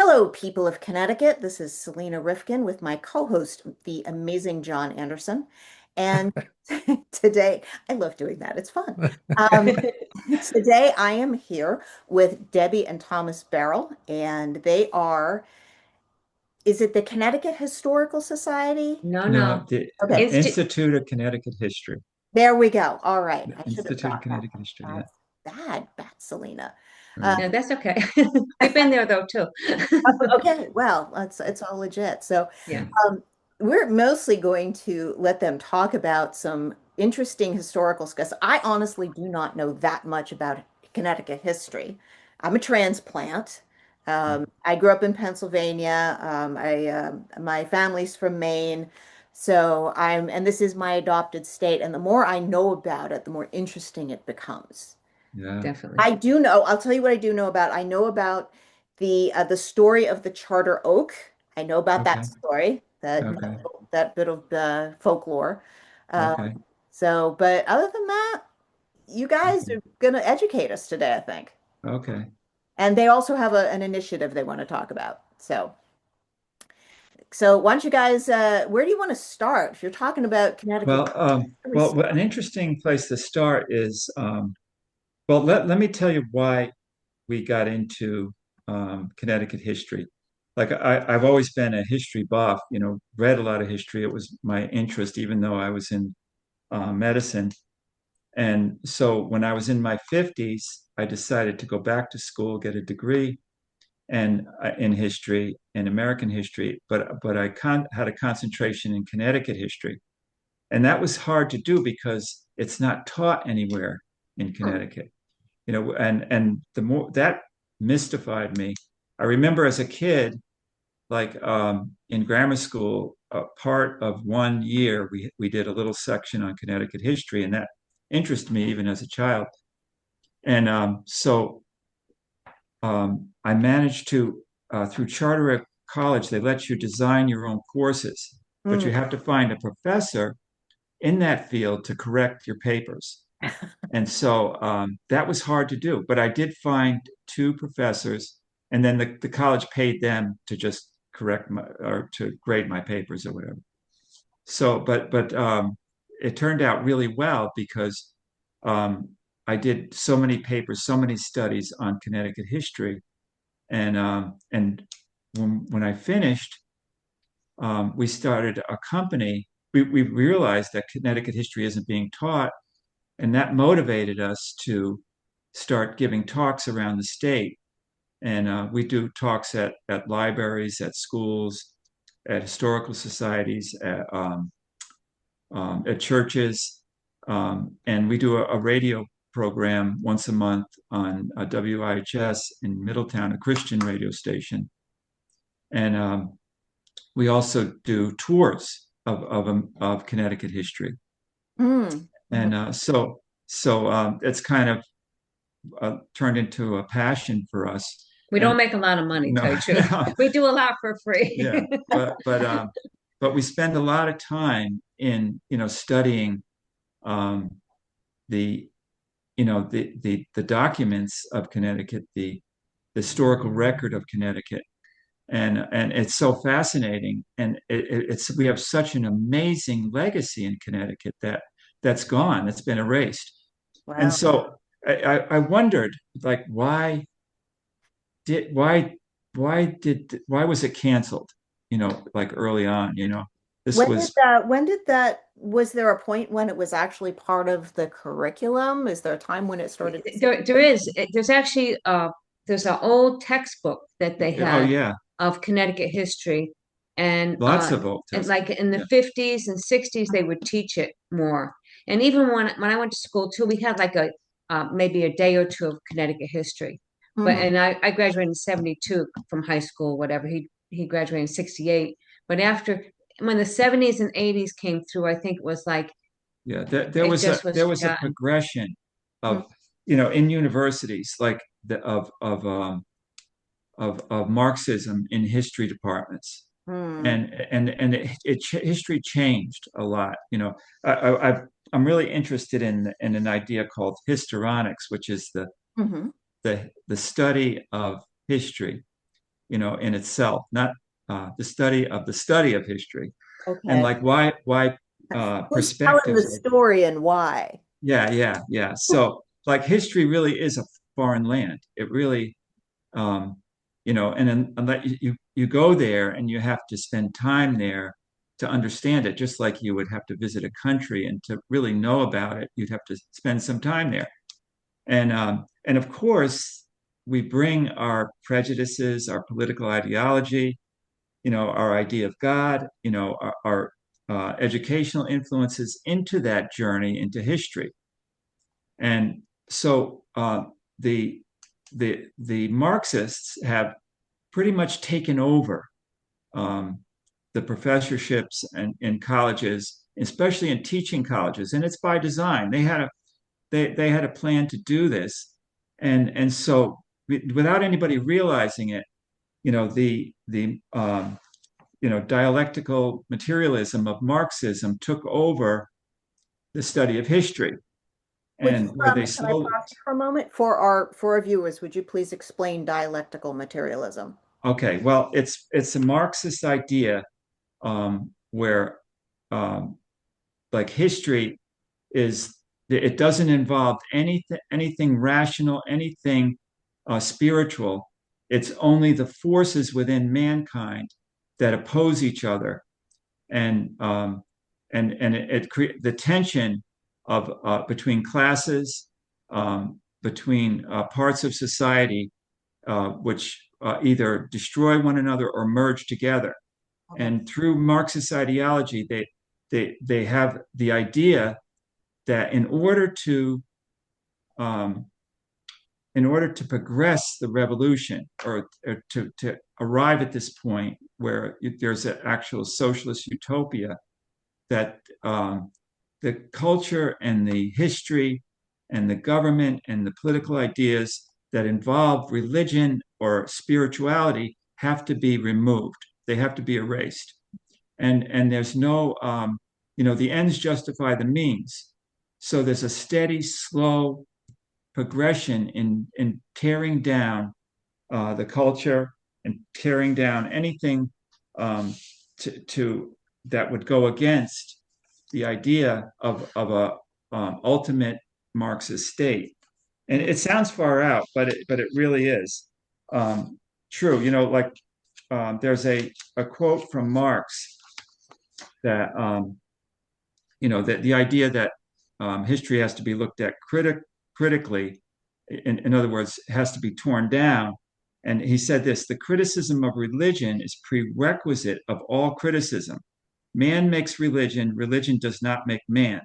Hello, people of Connecticut. This is Selena Rifkin with my co-host, the amazing John Anderson. And today, I love doing that. It's fun. Um, today, I am here with Debbie and Thomas Berrill, and they are, is it the Connecticut Historical Society? No, No, no. the Okay, Institute of Connecticut History. there we go. All right. The I should have Institute of thought that. Connecticut History, yeah. That's bad, Selena. Uh, Right. No, that's okay. We've been there though too. okay, well, it's all legit. So, Yeah. Um, we're mostly going to let them talk about some interesting historical stuff. I honestly do not know that much about Connecticut history. I'm a transplant. I grew up in Pennsylvania. My family's from Maine. And this is my adopted state. And the more I know about it, the more interesting it becomes. Yeah. Definitely. I do know, I'll tell you what I do know about. I know about the story of the Charter Oak. I know about that Okay. story, Okay. that bit of the folklore. Okay. But other than that, you guys Okay. are going to educate us today, I think. Okay. And they also have an initiative they want to talk about. So why don't you guys, where do you want to start? If you're talking about Connecticut, Well, where do we start? an interesting place to start is, let me tell you why we got into Connecticut history. I've always been a history buff, read a lot of history. It was my interest, even though I was in medicine. And so when I was in my 50s, I decided to go back to school, get a degree and in history and American history, but had a concentration in Connecticut history, and that was hard to do because it's not taught anywhere in Hmm. Connecticut, and the more that mystified me. I remember as a kid, in grammar school, part of one year we did a little section on Connecticut history, and that interested me even as a child. And I managed to, through charter college, they let you design your own courses, but you Hmm. have to find a professor in that field to correct your papers. And so that was hard to do. But I did find two professors, and then the college paid them to just correct my or to grade my papers or whatever. So, but it turned out really well because um, I did so many papers, so many studies on Connecticut history, and when I finished, we started a company. We realized that Connecticut history isn't being taught, and that motivated us to start giving talks around the state. And we do talks at libraries, at schools, at historical societies, at churches, and we do a radio program once a month on WIHS in Middletown, a Christian radio station. And we also do tours of Connecticut history. Hmm. And it's kind of turned into a passion for us. We don't And make a lot of money, no, tell you the truth. no, We do a lot for free. yeah, but we spend a lot of time in studying um, the the documents of Connecticut, the historical record of Connecticut, and it's so fascinating. And it's we have such an amazing legacy in Connecticut that's gone, that's been erased. And Wow. so I wondered, like, did why why was it canceled? Like early on, this was Was there a point when it was actually part of the curriculum? Is there a time when it started to There's actually there's an old textbook that they oh had yeah, of Connecticut history, and lots of old and tests. like in the Yeah. 50s and 60s they would teach it more. And even when I went to school too, we had like a maybe a day or two of Connecticut history. But Mhm. and I graduated in 72 from high school, whatever. He graduated in 68. But after when the 70s and 80s came through, I think it was like Yeah, it just was there was a forgotten. progression Mhm. of in universities like the of Marxism in history departments, Mhm. and history changed a lot. I'm really interested in an idea called histrionics, which is the study of history, in itself, not the study of history. And Okay. like why Who's telling the perspectives are, story and why? yeah. So like history really is a foreign land. It really, unless you go there and you have to spend time there to understand it, just like you would have to visit a country and to really know about it, you'd have to spend some time there. And of course, we bring our prejudices, our political ideology, our idea of God, our educational influences into that journey into history. And so the Marxists have pretty much taken over um, the professorships in colleges, especially in teaching colleges, and it's by design. They had a plan to do this, and so without anybody realizing it, the dialectical materialism of Marxism took over the study of history, Would you, and where they can I slowly. pause you for a moment? For our viewers, would you please explain dialectical materialism? Okay, well, it's a Marxist idea where um, like history is it doesn't involve anything rational, anything spiritual. It's only the forces within mankind that oppose each other, and the tension of between classes, between parts of society, which either destroy one another or merge together. Okay. And through Marxist ideology, they have the idea that um, in order to progress the revolution, or to arrive at this point where there's an actual socialist utopia, that the culture and the history and the government and the political ideas that involve religion or spirituality have to be removed. They have to be erased. And there's no, the ends justify the means. So there's a steady, slow progression in tearing down the culture and tearing down anything to that would go against the idea of a ultimate Marxist state. And it sounds far out, but it really is true. Like there's a quote from Marx that that the idea that history has to be looked at critically, in other words, has to be torn down. And he said this: the criticism of religion is prerequisite of all criticism. Man makes religion, religion does not make man.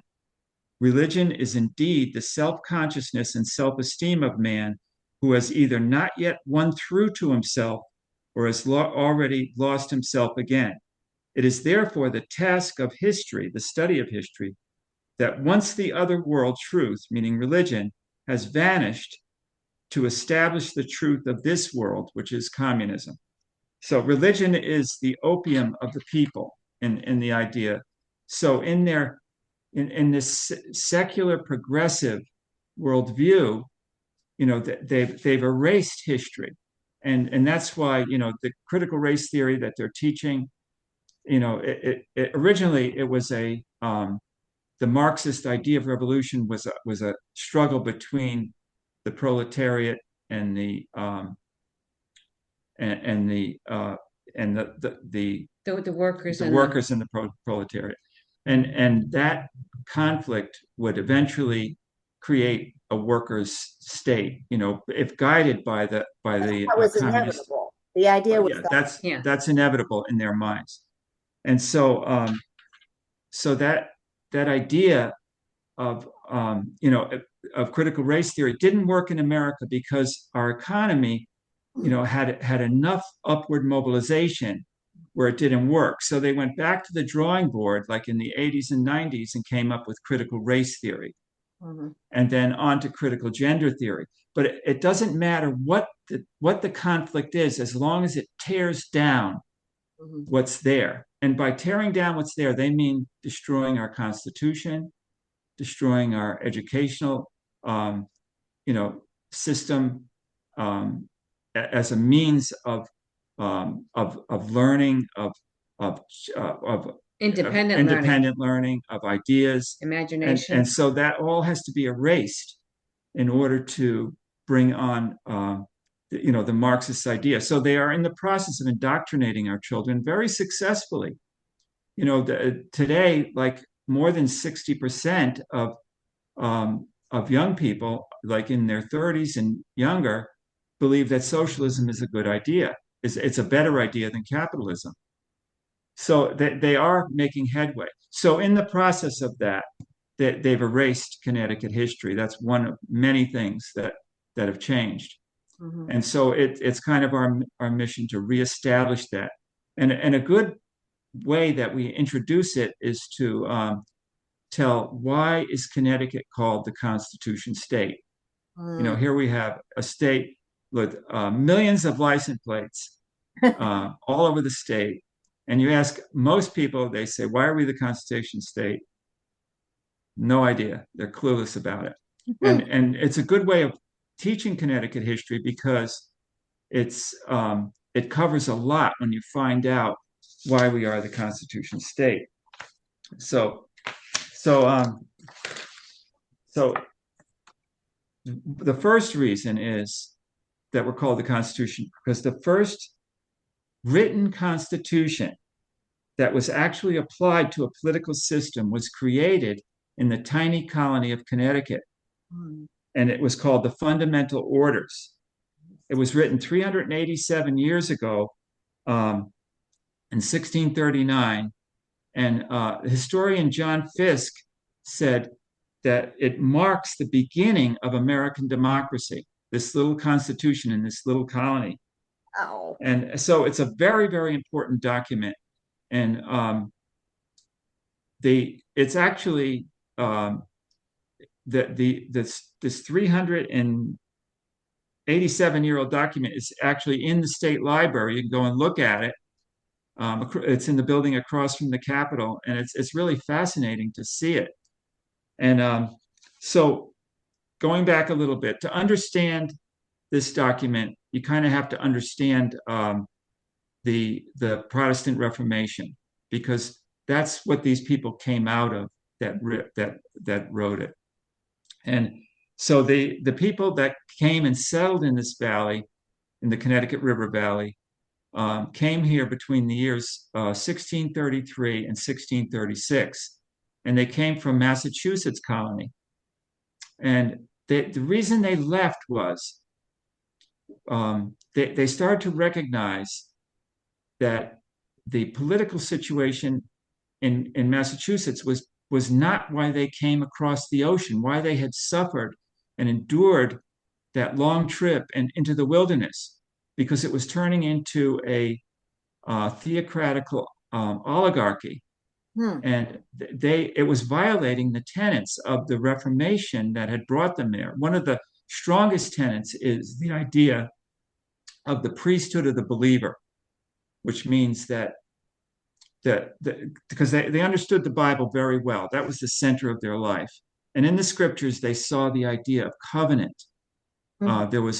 Religion is indeed the self consciousness and self esteem of man who has either not yet won through to himself or has already lost himself again. It is therefore the task of history, the study of history, that once the other world truth, meaning religion, has vanished, to establish the truth of this world, which is communism. So religion is the opium of the people in the idea. So in this secular progressive worldview, they've erased history. And that's why, the critical race theory that they're teaching, originally it was the Marxist idea of revolution was a struggle between the proletariat and and the The workers the and the workers and the proletariat, and that conflict would eventually create a workers' state. If guided by the That was communist. inevitable. The idea was Yeah, that. yeah. that's inevitable in their minds, and so that idea of of critical race theory didn't work in America because our economy, had enough upward mobilization where it didn't work. So they went back to the drawing board, like in the 80s and 90s, and came up with critical race theory, Mhm. and then on to critical gender theory. But it doesn't matter what the conflict is, as long as it tears down Mhm. what's there. And by tearing down what's there, they mean destroying our Constitution, destroying our educational, um, system, as a means of of learning, of of Independent learning, independent learning, of ideas, and imagination. so that all has to be erased in order to bring on the Marxist idea. So they are in the process of indoctrinating our children very successfully. Today, like more than 60% of young people, like in their 30s and younger, believe that socialism is a good idea. It's a better idea than capitalism. So they are making headway. So in the process of that, they've erased Connecticut history. That's one of many things that have changed. Mhm. And so it's kind of our mission to reestablish that. And a good way that we introduce it is to tell, why is Connecticut called the Constitution State? Mm. Here we have a state with millions of license plates all over the state. And you ask most people, they say, why are we the Constitution State? No idea. They're clueless about it. And it's a good way of teaching Connecticut history because it covers a lot when you find out why we are the Constitution State. So so so the first reason is that we're called the Constitution because the first written constitution that was actually applied to a political system was created in the tiny colony of Connecticut, Mm. and it was called the Fundamental Orders. It was written 387 years ago, in 1639, and historian John Fiske said that it marks the beginning of American democracy, this little constitution in this little colony. Oh. And so it's a very, very important document. And it's actually this 387-year-old document is actually in the state library. You can go and look at it. It's in the building across from the Capitol, and it's really fascinating to see it. And so, going back a little bit, to understand this document, you kind of have to understand the Protestant Reformation, because that's what these people came out of that wrote it. And so the people that came and settled in this valley, in the Connecticut River Valley, came here between the years 1633 and 1636, and they came from Massachusetts colony. And the reason they left was they started to recognize that the political situation in Massachusetts was not why they came across the ocean, why they had suffered and endured that long trip and into the wilderness, because it was turning into a theocratical oligarchy, Hmm. and it was violating the tenets of the Reformation that had brought them there. One of the strongest tenets is the idea of the priesthood of the believer, which means that because they understood the Bible very well. That was the center of their life. And in the scriptures, they saw the idea of covenant. Mhm. There was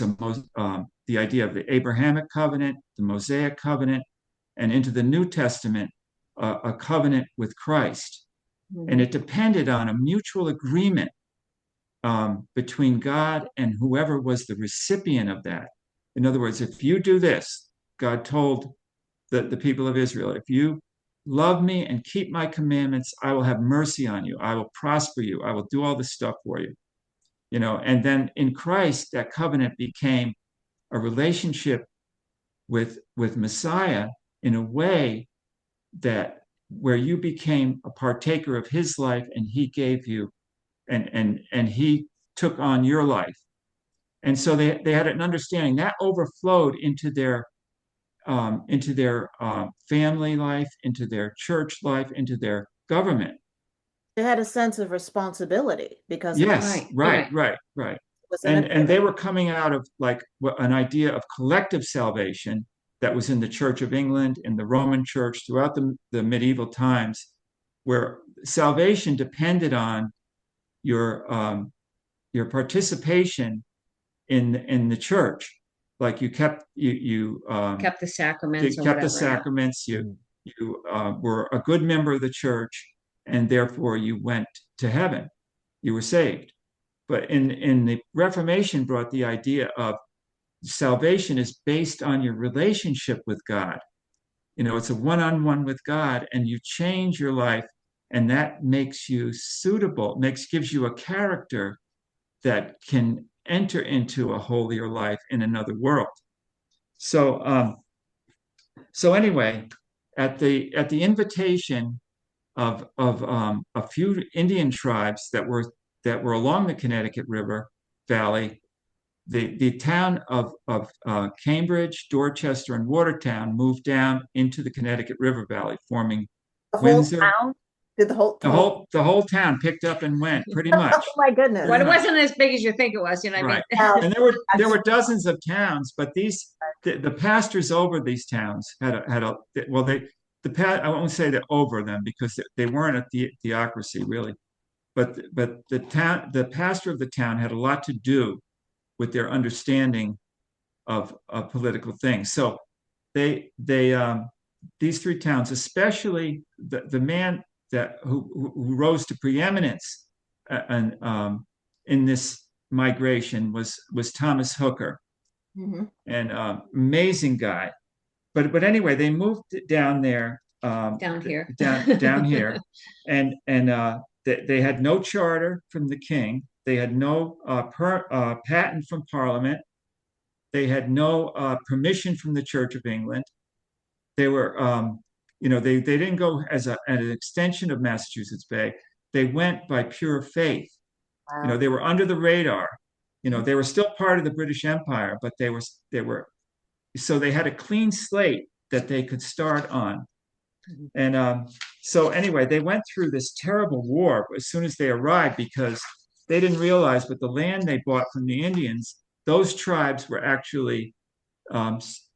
the idea of the Abrahamic covenant, the Mosaic covenant, and into the New Testament, a covenant with Christ. And Mhm. it depended on a mutual agreement between God and whoever was the recipient of that. In other words, if you do this, God told the people of Israel, if you love me and keep my commandments, I will have mercy on you. I will prosper you. I will do all this stuff for you. And then in Christ, that covenant became a relationship with Messiah in a way that where you became a partaker of his life, and he gave you and he took on your life. And so they had an understanding that overflowed into their family life, into their church life, into their government. They had a sense of responsibility because it Yes, Right, right, right. right, right. was an And they agreement. were coming out of like an idea of collective salvation that was in the Church of England, in the Roman Church, throughout the medieval times, where salvation depended on your your participation in the church. like Kept the you sacraments or kept the whatever. Yeah. sacraments, Mhm. you were a good member of the church, and therefore you went to heaven. You were saved. But in the Reformation brought the idea of salvation is based on your relationship with God. It's a one-on-one with God, and you change your life, and that makes you suitable, gives you a character that can enter into a holier life in another world. So, so anyway, at the invitation of a few Indian tribes that were along the Connecticut River Valley, the town of Cambridge, Dorchester, and Watertown moved down into the Connecticut River Valley, forming The whole Windsor. town? Did the The whole, whole the whole town picked up and went, pretty oh much, my pretty Well, goodness. it much. wasn't as big as you think it was, you know what I mean? Right. Now, And there were that's dozens of towns, but the pastors over these towns had a well I won't say that over them because they weren't a theocracy really, but the pastor of the town had a lot to do with their understanding of political things. So they these three towns, especially the man who rose to preeminence and in this migration was Thomas Hooker, mhm. an amazing guy. But anyway, they moved down there, Down here. down here, and they had no charter from the king. They had no patent from Parliament. They had no permission from the Church of England. They were, they didn't go as an extension of Massachusetts Bay. They went by pure faith. Wow. They were under the radar. They were still part of the British Empire, but they were so they had a clean slate that they could start on. Mhm. And so anyway, they went through this terrible war as soon as they arrived because they didn't realize, but the land they bought from the Indians, those tribes were actually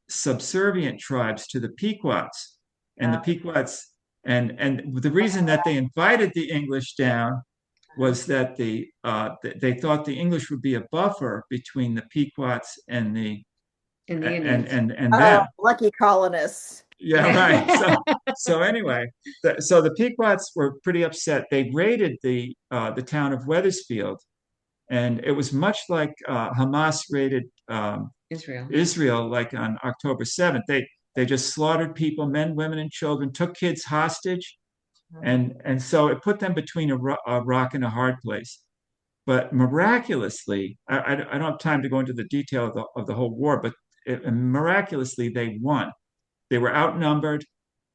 subservient tribes to the Pequots, and the Wow. Pequots, and the reason that they invited the English down was that they thought the English would be a buffer between the Pequots and the In the and Indians. and and Oh, them. lucky colonists. Yeah, right. So anyway, so the Pequots were pretty upset. They raided the town of Wethersfield, and it was much like Hamas raided Israel. Israel, like on October 7th. They just slaughtered people, men, women, and children, took kids hostage, and so it put them between a rock and a hard place. But miraculously, I don't have time to go into the detail of the whole war, but miraculously they won. They were outnumbered,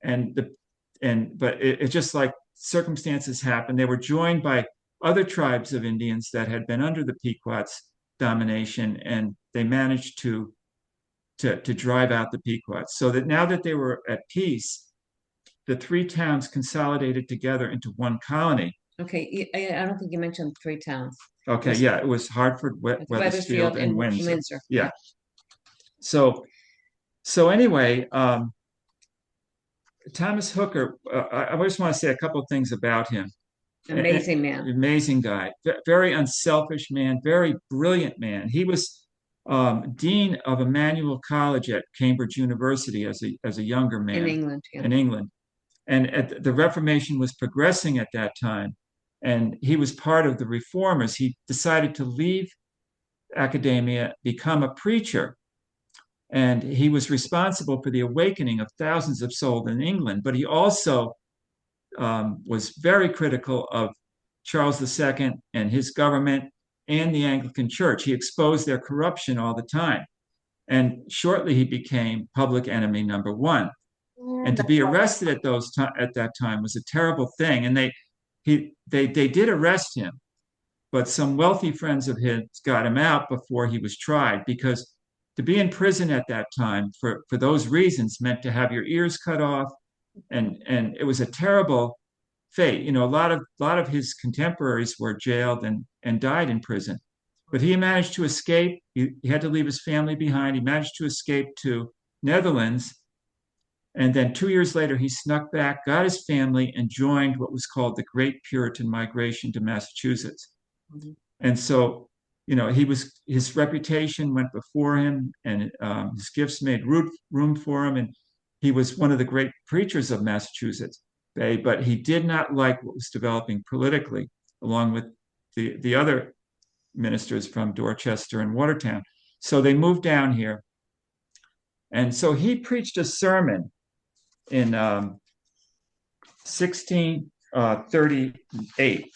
and but it's just like circumstances happened. They were joined by other tribes of Indians that had been under the Pequots' domination, and they managed to drive out the Pequots. So that now that they were at peace, the three towns consolidated together into one colony. Okay, I don't think you mentioned three towns. Okay, Was yeah, it was Hartford, Wethersfield, Wethersfield and and Windsor. Windsor. Yeah. So anyway, Thomas Hooker, I just want to say a couple of things about him. Amazing man. Amazing guy, very unselfish man, very brilliant man. He was dean of Emmanuel College at Cambridge University as a younger In man England, yeah. in England. And the Reformation was progressing at that time. And he was part of the reformers. He decided to leave academia, become a preacher. And he was responsible for the awakening of thousands of souls in England. But he also was very critical of Charles II and his government and the Anglican Church. He exposed their corruption all the time. And shortly he became public enemy number one. And to be arrested at that time was a terrible thing. And they did arrest him, but some wealthy friends of his got him out before he was tried, because to be in prison at that time for those reasons meant to have your ears cut off, and it was a terrible fate. A lot of his contemporaries were jailed and died in prison, but he managed to escape. He had to leave his family behind. He managed to escape to Netherlands. And then 2 years later, he snuck back, got his family, and joined what was called the Great Puritan Migration to Massachusetts. Mhm. And so his reputation went before him, and his gifts made room for him, and he was one of the great preachers of Massachusetts Bay. But he did not like what was developing politically, along with the other ministers from Dorchester and Watertown. So they moved down here, and so he preached a sermon in 1638,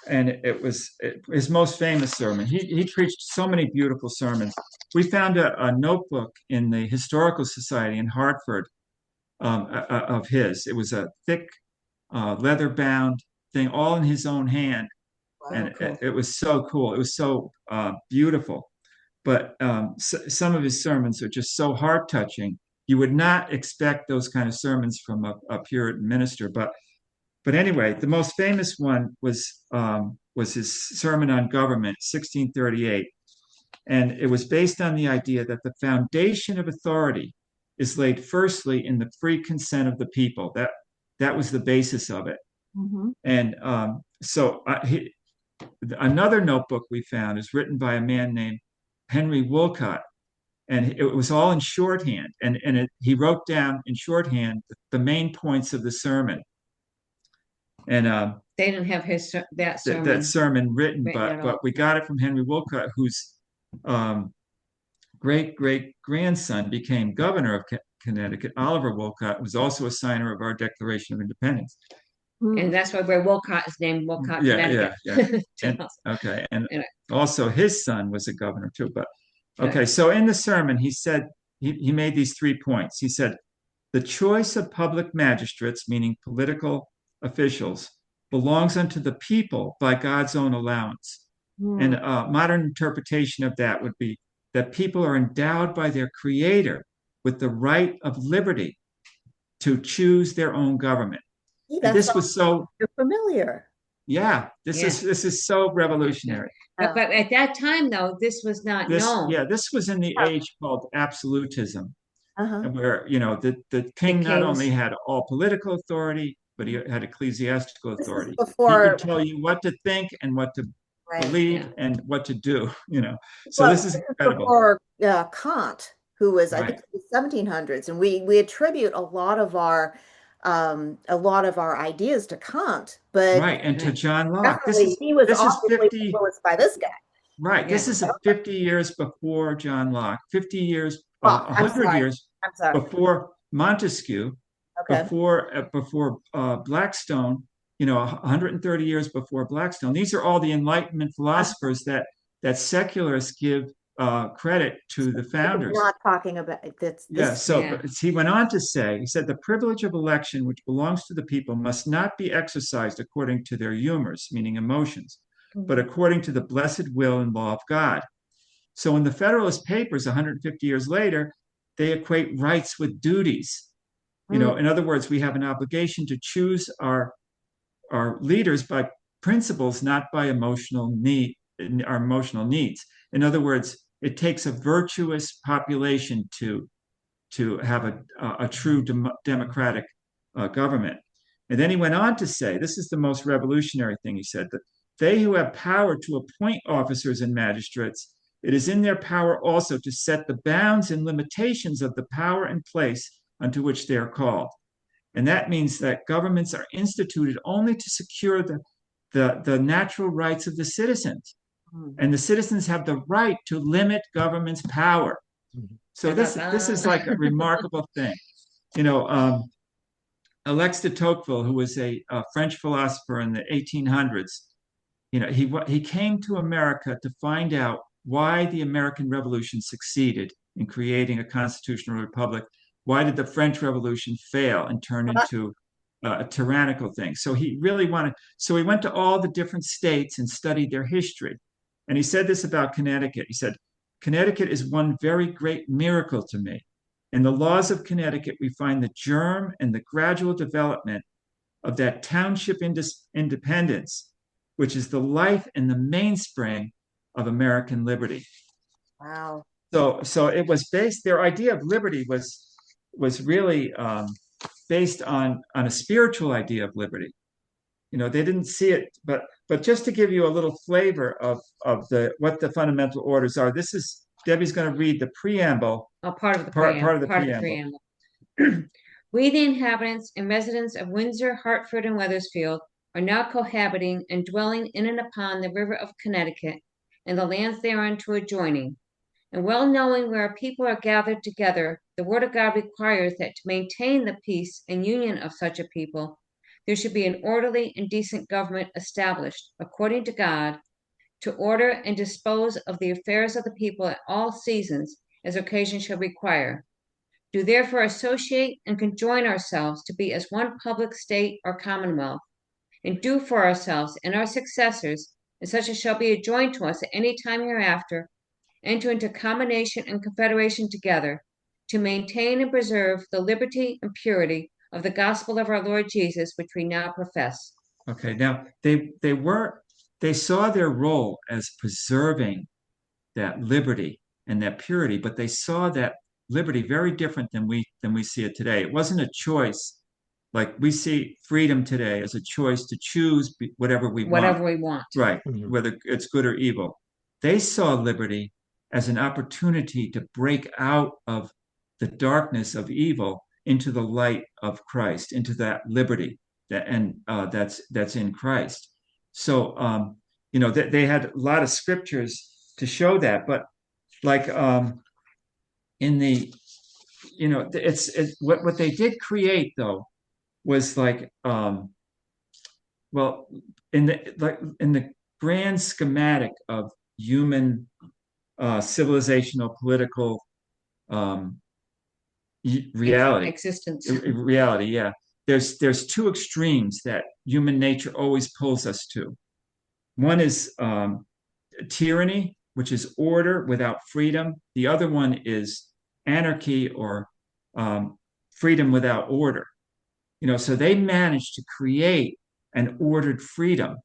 and it was his most famous sermon. He preached so many beautiful sermons. We found a notebook in the Historical Society in Hartford, of his. It was a thick, leather-bound thing, all in his own hand, Wow, and cool. it was so cool. It was so beautiful. But some of his sermons are just so heart-touching. You would not expect those kind of sermons from a Puritan minister, but anyway, the most famous one was his sermon on government, 1638, and it was based on the idea that the foundation of authority is laid firstly in the free consent of the people. That was the basis of it. Hmm. And another notebook we found is written by a man named Henry Wolcott, and it was all in shorthand. And he wrote down in shorthand the main points of the sermon. And They didn't have that that sermon sermon written, written at but all. we got it from Henry Wolcott, whose um, great great grandson became governor of Connecticut. Oliver Wolcott was also a signer of our Declaration of Independence. And that's where Wolcott is named, Wolcott, Yeah, yeah, Connecticut. yeah. And okay, and Anyway, also his son was a governor too. But good. okay, so in the sermon, he said he made these 3 points. He said, the choice of public magistrates, meaning political officials, belongs unto the people by God's own allowance. And Mm. a modern interpretation of that would be that people are endowed by their creator with the right of liberty to choose their own government. Gee, And that this sounds was so, familiar. yeah, this Yeah. is this is so Yeah. revolutionary. Yeah. But at that time, though, this was not This, known. yeah, this was in the age called absolutism, Uh-huh. and where the The king not only kings. had all political authority, but he had ecclesiastical This is authority. He could before, tell you what to think and what to right. believe Yeah. and what to do. So Well, this is this is incredible. before Kant, who was, I think, Right, the 1700s, and we attribute a lot of our ideas to Kant, but right. And to Right. John Locke, definitely he was this is obviously 50, influenced by this guy. right. This Yeah. is a 50 years before John Locke, 50 years, Oh, I'm 100 sorry. years I'm sorry. before Montesquieu, Okay. before Blackstone, 130 years before Blackstone. These are all the Enlightenment philosophers that secularists give credit to the We're founders. not talking about Yeah, this. so Yeah. but he went on to say, he said, the privilege of election, which belongs to the people, must not be exercised according to their humors, meaning emotions, but according to the blessed will and law of God. So in the Federalist Papers, 150 years later, they equate rights with duties. Mm. In other words, we have an obligation to choose our leaders by principles, not by our emotional needs. In other words, it takes a virtuous population to have a true democratic government. And then he went on to say, this is the most revolutionary thing he said, that they who have power to appoint officers and magistrates, it is in their power also to set the bounds and limitations of the power and place unto which they are called. And that means that governments are instituted only to secure the natural rights of the citizens. Mm. And the citizens have the right to limit government's power. So this is like a remarkable thing. You know, Alex de Tocqueville, who was a French philosopher in the 1800s, he came to America to find out why the American Revolution succeeded in creating a constitutional republic. Why did the French Revolution fail and turn into a tyrannical thing? So he really wanted. So he went to all the different states and studied their history. And he said this about Connecticut. He said, Connecticut is one very great miracle to me. In the laws of Connecticut, we find the germ and the gradual development of that township independence, which is the life and the mainspring of American liberty. Wow. So it was based. Their idea of liberty was really based on a spiritual idea of liberty. They didn't see it, but just to give you a little flavor of the what the fundamental orders are, this is Debbie's going to read the preamble, part of the part of the part of the preamble. preamble. We, the inhabitants and residents of Windsor, Hartford, and Wethersfield, are now cohabiting and dwelling in and upon the river of Connecticut and the lands thereunto adjoining. And well knowing where our people are gathered together, the word of God requires that to maintain the peace and union of such a people, there should be an orderly and decent government established according to God to order and dispose of the affairs of the people at all seasons as occasion shall require. Do therefore associate and conjoin ourselves to be as one public state or commonwealth, and do for ourselves and our successors, and such as shall be adjoined to us at any time hereafter, enter into combination and confederation together, to maintain and preserve the liberty and purity of the gospel of our Lord Jesus, which we now profess. Okay, now they saw their role as preserving that liberty and that purity, but they saw that liberty very different than we see it today. It wasn't a choice like we see freedom today as a choice to choose whatever we want, Whatever we want. right? Whether it's good or evil. They saw liberty as an opportunity to break out of the darkness of evil into the light of Christ, into that liberty that's in Christ. So they had a lot of scriptures to show that, but like in the it's what they did create though was like well in the grand schematic of human civilizational political um, reality Existence. reality, yeah. There's two extremes that human nature always pulls us to. One is tyranny, which is order without freedom. The other one is anarchy or freedom without order. So they managed to create an ordered freedom,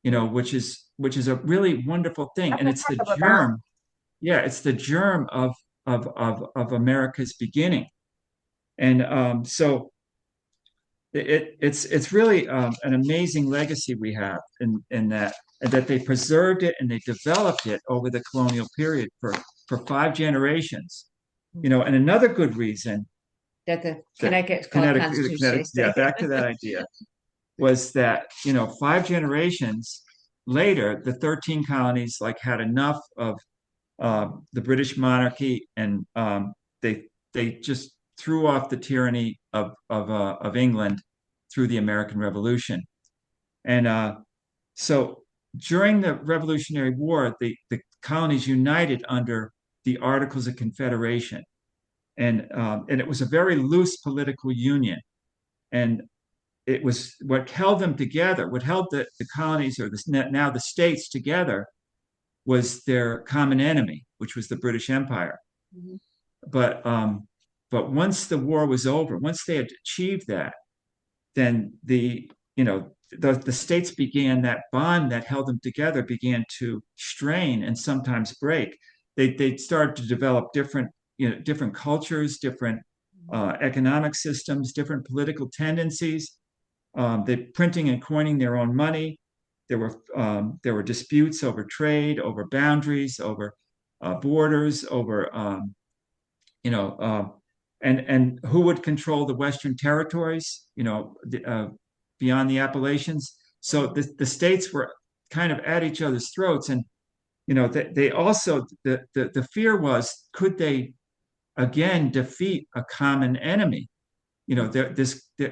which is a really wonderful thing, and it's the germ. Yeah, it's the germ of America's beginning, and so it's really an amazing legacy we have in that they preserved it and they developed it over the colonial period for 5 generations. And another good reason That the that Connecticut is called Constitution yeah, State. back to that idea was that 5 generations later, the 13 colonies like had enough of the British monarchy, and they just threw off the tyranny of England through the American Revolution. And so during the Revolutionary War, the colonies united under the Articles of Confederation, and it was a very loose political union, and it was what held them together. What held the colonies or now the states together was their common enemy, which was the British Empire. Mhm. But once the war was over, once they had achieved that, then the states began, that bond that held them together began to strain and sometimes break. They started to develop different cultures, different economic systems, different political tendencies. They printing and coining their own money. There were disputes over trade, over boundaries, over borders, over and who would control the Western territories, beyond the Appalachians. So the states were kind of at each other's throats, and they also the fear was, could they again defeat a common enemy?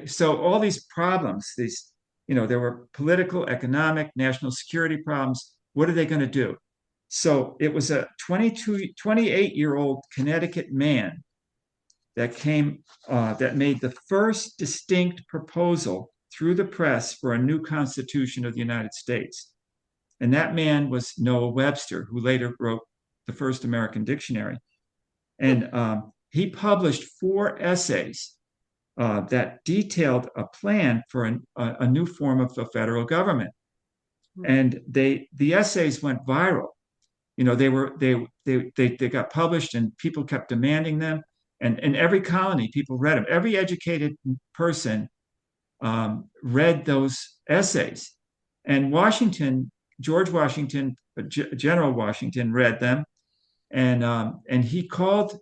So all these problems, there were political, economic, national security problems. What are they going to do? So it was a 28-year-old Connecticut man that made the first distinct proposal through the press for a new Constitution of the United States. And that man was Noah Webster, who later wrote the first American dictionary. And he published 4 essays that detailed a plan for a new form of a federal government. And the essays went viral. They got published, and people kept demanding them. And in every colony, people read them. Every educated person read those essays. And George Washington, General Washington, read them, and he called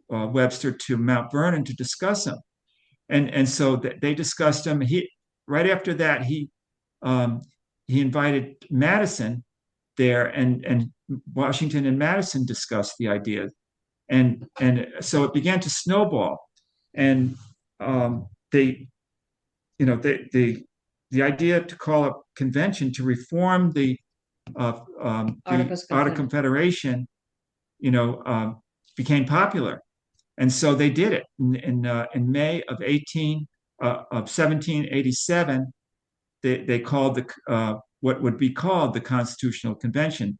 Webster to Mount Vernon to discuss them. And so they discussed them. Right after that he invited Madison there, and Washington and Madison discussed the idea, and so it began to snowball, and they you know the idea to call a convention to reform the Art of Confederation, became popular, and so they did it in May of 1787. They called what would be called the Constitutional Convention,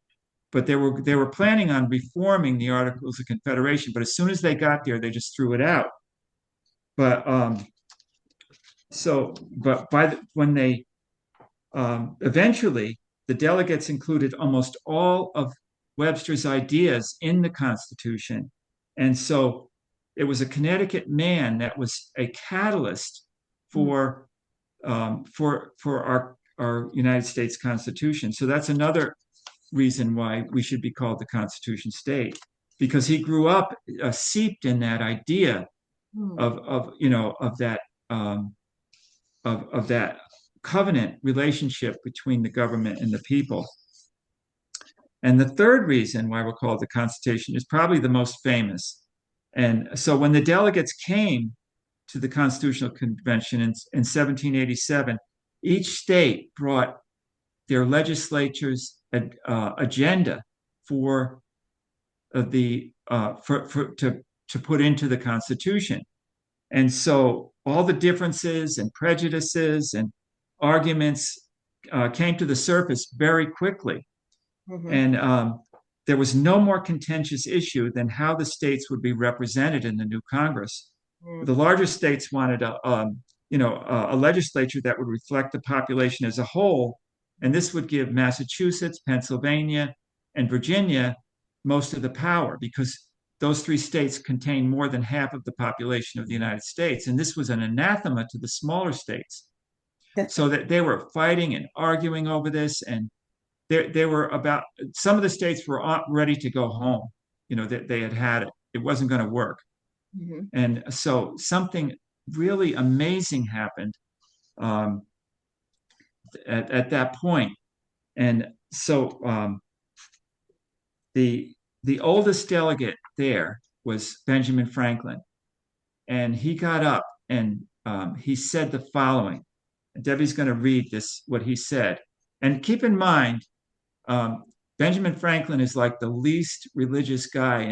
but they were planning on reforming the Articles of Confederation. But as soon as they got there, they just threw it out. But when they eventually, the delegates included almost all of Webster's ideas in the Constitution, and so it was a Connecticut man that was a catalyst for our United States Constitution. So that's another reason why we should be called the Constitution State, because he grew up seeped in that idea of that of that covenant relationship between the government and the people. And the third reason why we're called the Constitution is probably the most famous. And so when the delegates came to the Constitutional Convention in 1787, each state brought their legislature's agenda for to put into the Constitution. And so all the differences and prejudices and arguments came to the surface very quickly. Mm-hmm. And there was no more contentious issue than how the states would be represented in the new Congress. Mm-hmm. The larger states wanted a legislature that would reflect the population as a whole, and this would give Massachusetts, Pennsylvania, and Virginia most of the power, because those three states contain more than half of the population of the United States, and this was an anathema to the smaller states. So that they were fighting and arguing over this, and they were about, some of the states were ready to go home. They had it. It wasn't going to work. Mm-hmm. And so something really amazing happened at that point. And so the oldest delegate there was Benjamin Franklin, and he got up and he said the following. Debbie's going to read what he said. And keep in mind, Benjamin Franklin is like the least religious guy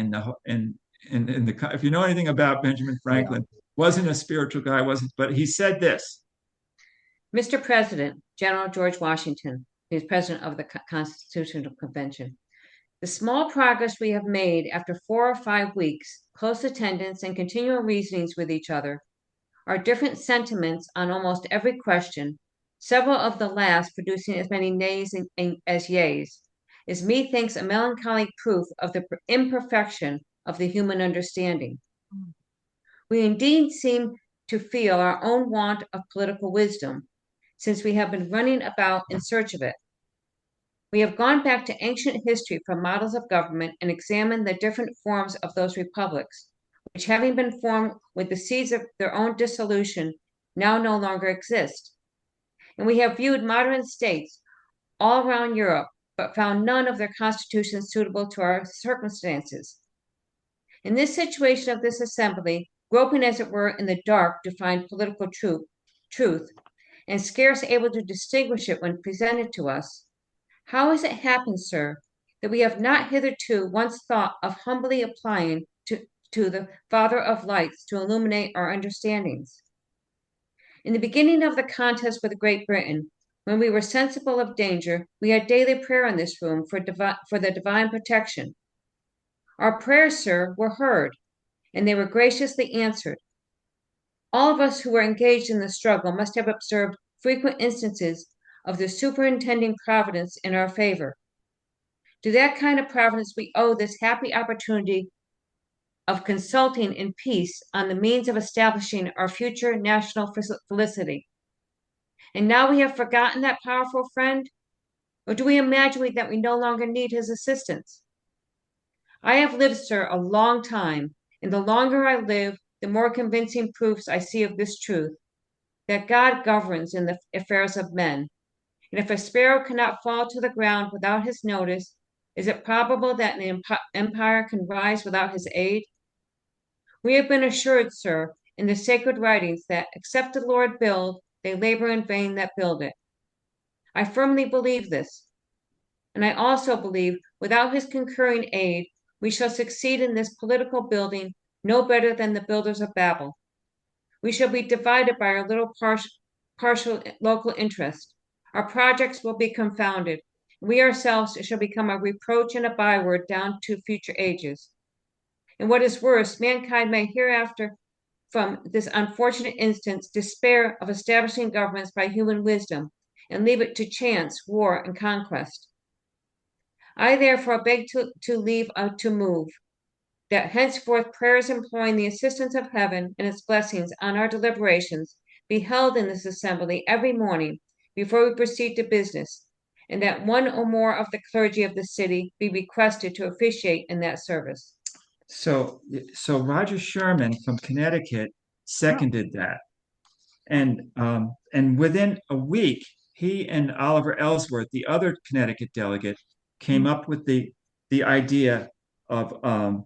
if you know anything about Benjamin Franklin, wasn't a spiritual guy, but he said this. Mr. President, General George Washington, who is president of the Constitutional Convention, the small progress we have made after 4 or 5 weeks, close attendance and continual reasonings with each other, our different sentiments on almost every question, several of the last producing as many nays as yeas, is methinks a melancholy proof of the imperfection of the human understanding. We indeed seem to feel our own want of political wisdom, since we have been running about in search of it. We have gone back to ancient history for models of government and examined the different forms of those republics, which, having been formed with the seeds of their own dissolution, now no longer exist. And we have viewed modern states all around Europe, but found none of their constitutions suitable to our circumstances. In this situation of this assembly, groping as it were in the dark to find political truth, and scarce able to distinguish it when presented to us, how has it happened, sir, that we have not hitherto once thought of humbly applying to the Father of lights to illuminate our understandings? In the beginning of the contest with Great Britain, when we were sensible of danger, we had daily prayer in this room for the divine protection. Our prayers, sir, were heard, and they were graciously answered. All of us who were engaged in the struggle must have observed frequent instances of the superintending providence in our favor. To that kind of providence we owe this happy opportunity of consulting in peace on the means of establishing our future national felicity. And now we have forgotten that powerful friend? Or do we imagine that we no longer need his assistance? I have lived, sir, a long time, and the longer I live, the more convincing proofs I see of this truth, that God governs in the affairs of men. And if a sparrow cannot fall to the ground without his notice, is it probable that an empire can rise without his aid? We have been assured, sir, in the sacred writings that except the Lord build, they labor in vain that build it. I firmly believe this. And I also believe without his concurring aid, we shall succeed in this political building no better than the builders of Babel. We shall be divided by our little partial local interest. Our projects will be confounded. We ourselves shall become a reproach and a byword down to future ages. And what is worse, mankind may hereafter, from this unfortunate instance, despair of establishing governments by human wisdom and leave it to chance, war, and conquest. I therefore beg to leave to move that henceforth prayers imploring the assistance of heaven and its blessings on our deliberations be held in this assembly every morning before we proceed to business, and that one or more of the clergy of the city be requested to officiate in that service. So, so Roger Sherman from Connecticut seconded that, and within a week, he and Oliver Ellsworth, the other Connecticut delegate, came up with the idea of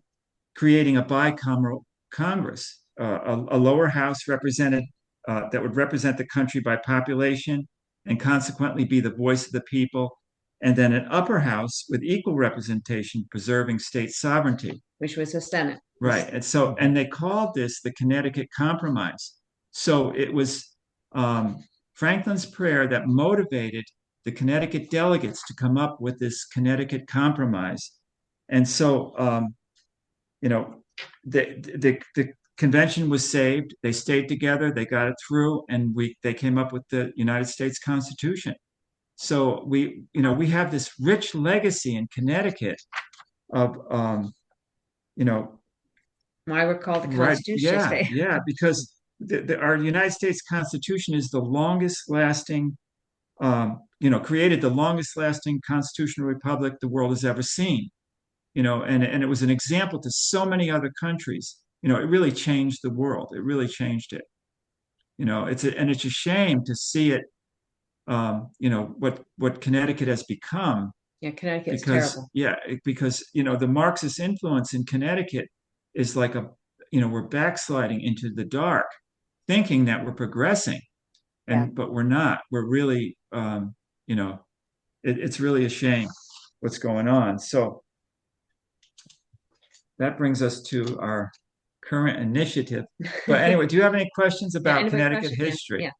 creating a bicameral Congress, a lower house represented that would represent the country by population and consequently be the voice of the people, and then an upper house with equal representation, preserving state sovereignty. Which was the Senate. Right. And they called this the Connecticut Compromise. So it was Franklin's prayer that motivated the Connecticut delegates to come up with this Connecticut Compromise. And so, the convention was saved. They stayed together. They got it through, and they came up with the United States Constitution. So we have this rich legacy in Connecticut of, I recall the right, Constitution. because our United States Constitution is the longest lasting, created the longest lasting constitutional republic the world has ever seen. And it was an example to so many other countries. It really changed the world. It really changed it. It's a shame to see it. What Connecticut has become. Yeah, Connecticut's terrible. Because the Marxist influence in Connecticut is like we're backsliding into the dark, thinking that we're progressing, but we're not. We're really, it's really a shame what's going on. So that brings us to our current initiative. But anyway, do you have any questions about Connecticut history? Yeah.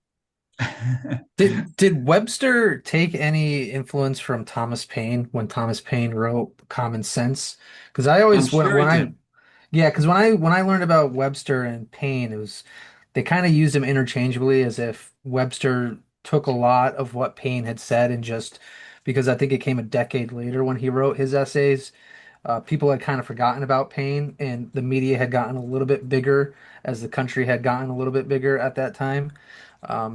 Did Webster take any influence from Thomas Paine when Thomas Paine wrote Common Sense? Because I always because when I learned about Webster and Paine, it was they kind of used them interchangeably as if Webster took a lot of what Paine had said and just because I think it came a decade later when he wrote his essays. People had kind of forgotten about Paine, and the media had gotten a little bit bigger as the country had gotten a little bit bigger at that time.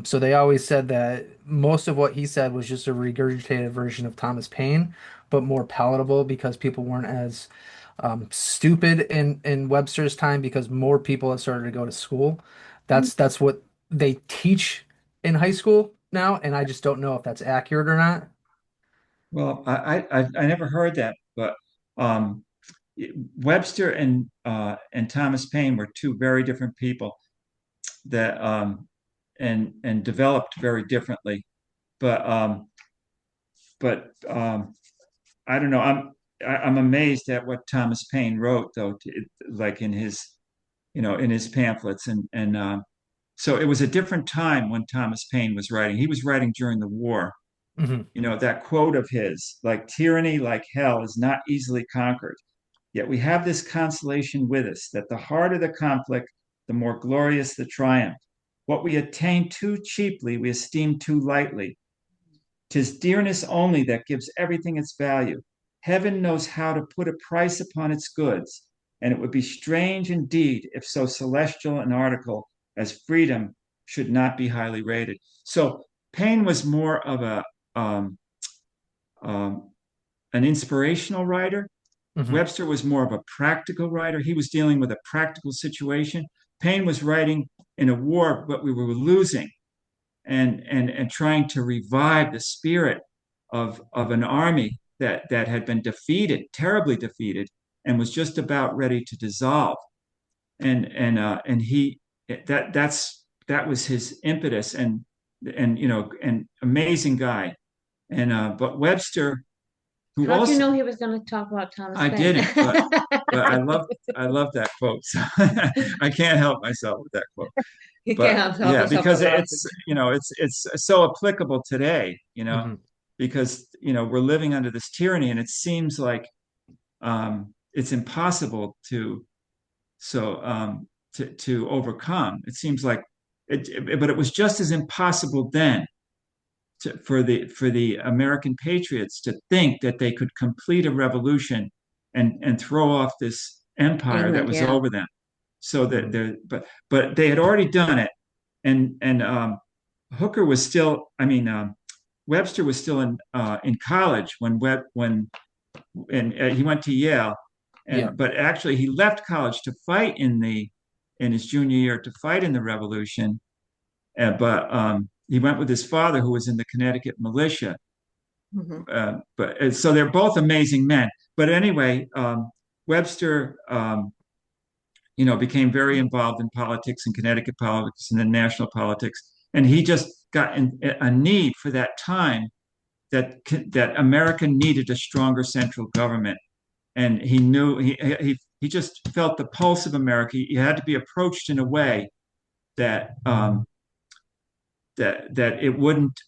So they always said that most of what he said was just a regurgitated version of Thomas Paine, but more palatable because people weren't as stupid in Webster's time because more people had started to go to school. That's what they teach in high school now, and I just don't know if that's accurate or not. Well, I never heard that, but um, Webster and Thomas Paine were two very different people that and developed very differently. But I don't know. I'm amazed at what Thomas Paine wrote, though, like in his pamphlets, and so it was a different time when Thomas Paine was writing. He was writing during the war. Hmm. That quote of his, like tyranny, like hell, is not easily conquered. Yet we have this consolation with us that the harder the conflict, the more glorious the triumph. What we attain too cheaply, we esteem too lightly. 'Tis dearness only that gives everything its value. Heaven knows how to put a price upon its goods. and it would be strange indeed if so celestial an article as freedom should not be highly rated. So Paine was more of um, um, an inspirational writer. Hmm. Webster was more of a practical writer. He was dealing with a practical situation. Paine was writing in a war, but we were losing, and trying to revive the spirit of an army that had been defeated, terribly defeated, and was just about ready to dissolve. And he that was his impetus, and amazing guy. And but Webster, who How'd you also know he was going to talk about Thomas I Paine? didn't, but I love that quote. So I can't help myself with that quote. You But can't help yeah, yourself because but laugh. it's so applicable today, Hmm. because we're living under this tyranny, and it seems like it's impossible to overcome. It seems like but it was just as impossible then for the American patriots to think that they could complete a revolution and throw off this empire that England, was yeah. over them. So that Hmm. but they had already done it, and Hooker was still, I mean, Webster was still in college when and he went to Yale, Yeah. but actually he left college to fight in his junior year to fight in the revolution, but he went with his father, who was in the Connecticut militia. Mhm. But so they're both amazing men. But anyway, Webster, became very involved in politics and Connecticut politics and then national politics, and he just got a need for that time that America needed a stronger central government, and he knew he just felt the pulse of America. He had to be approached in a way that that it wouldn't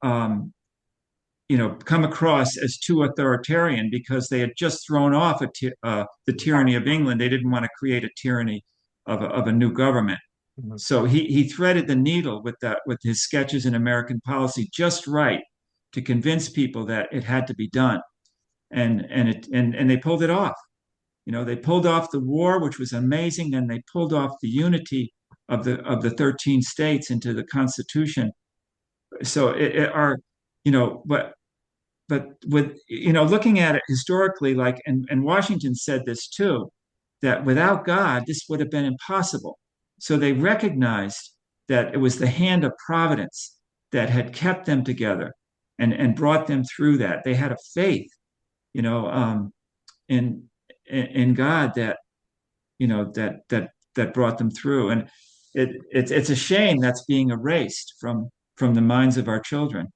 um, come across as too authoritarian, because they had just thrown off the tyranny of England. They didn't want to create a tyranny of a new government. Hmm. So he threaded the needle with his sketches in American policy just right to convince people that it had to be done, and they pulled it off. They pulled off the war, which was amazing. Then they pulled off the unity of the 13 states into the Constitution. So but with looking at it historically, like, and Washington said this too, that without God this would have been impossible. So they recognized that it was the hand of providence that had kept them together and brought them through that. They had a faith, you know in in God, that brought them through. And it's a shame that's being erased from the minds of our children.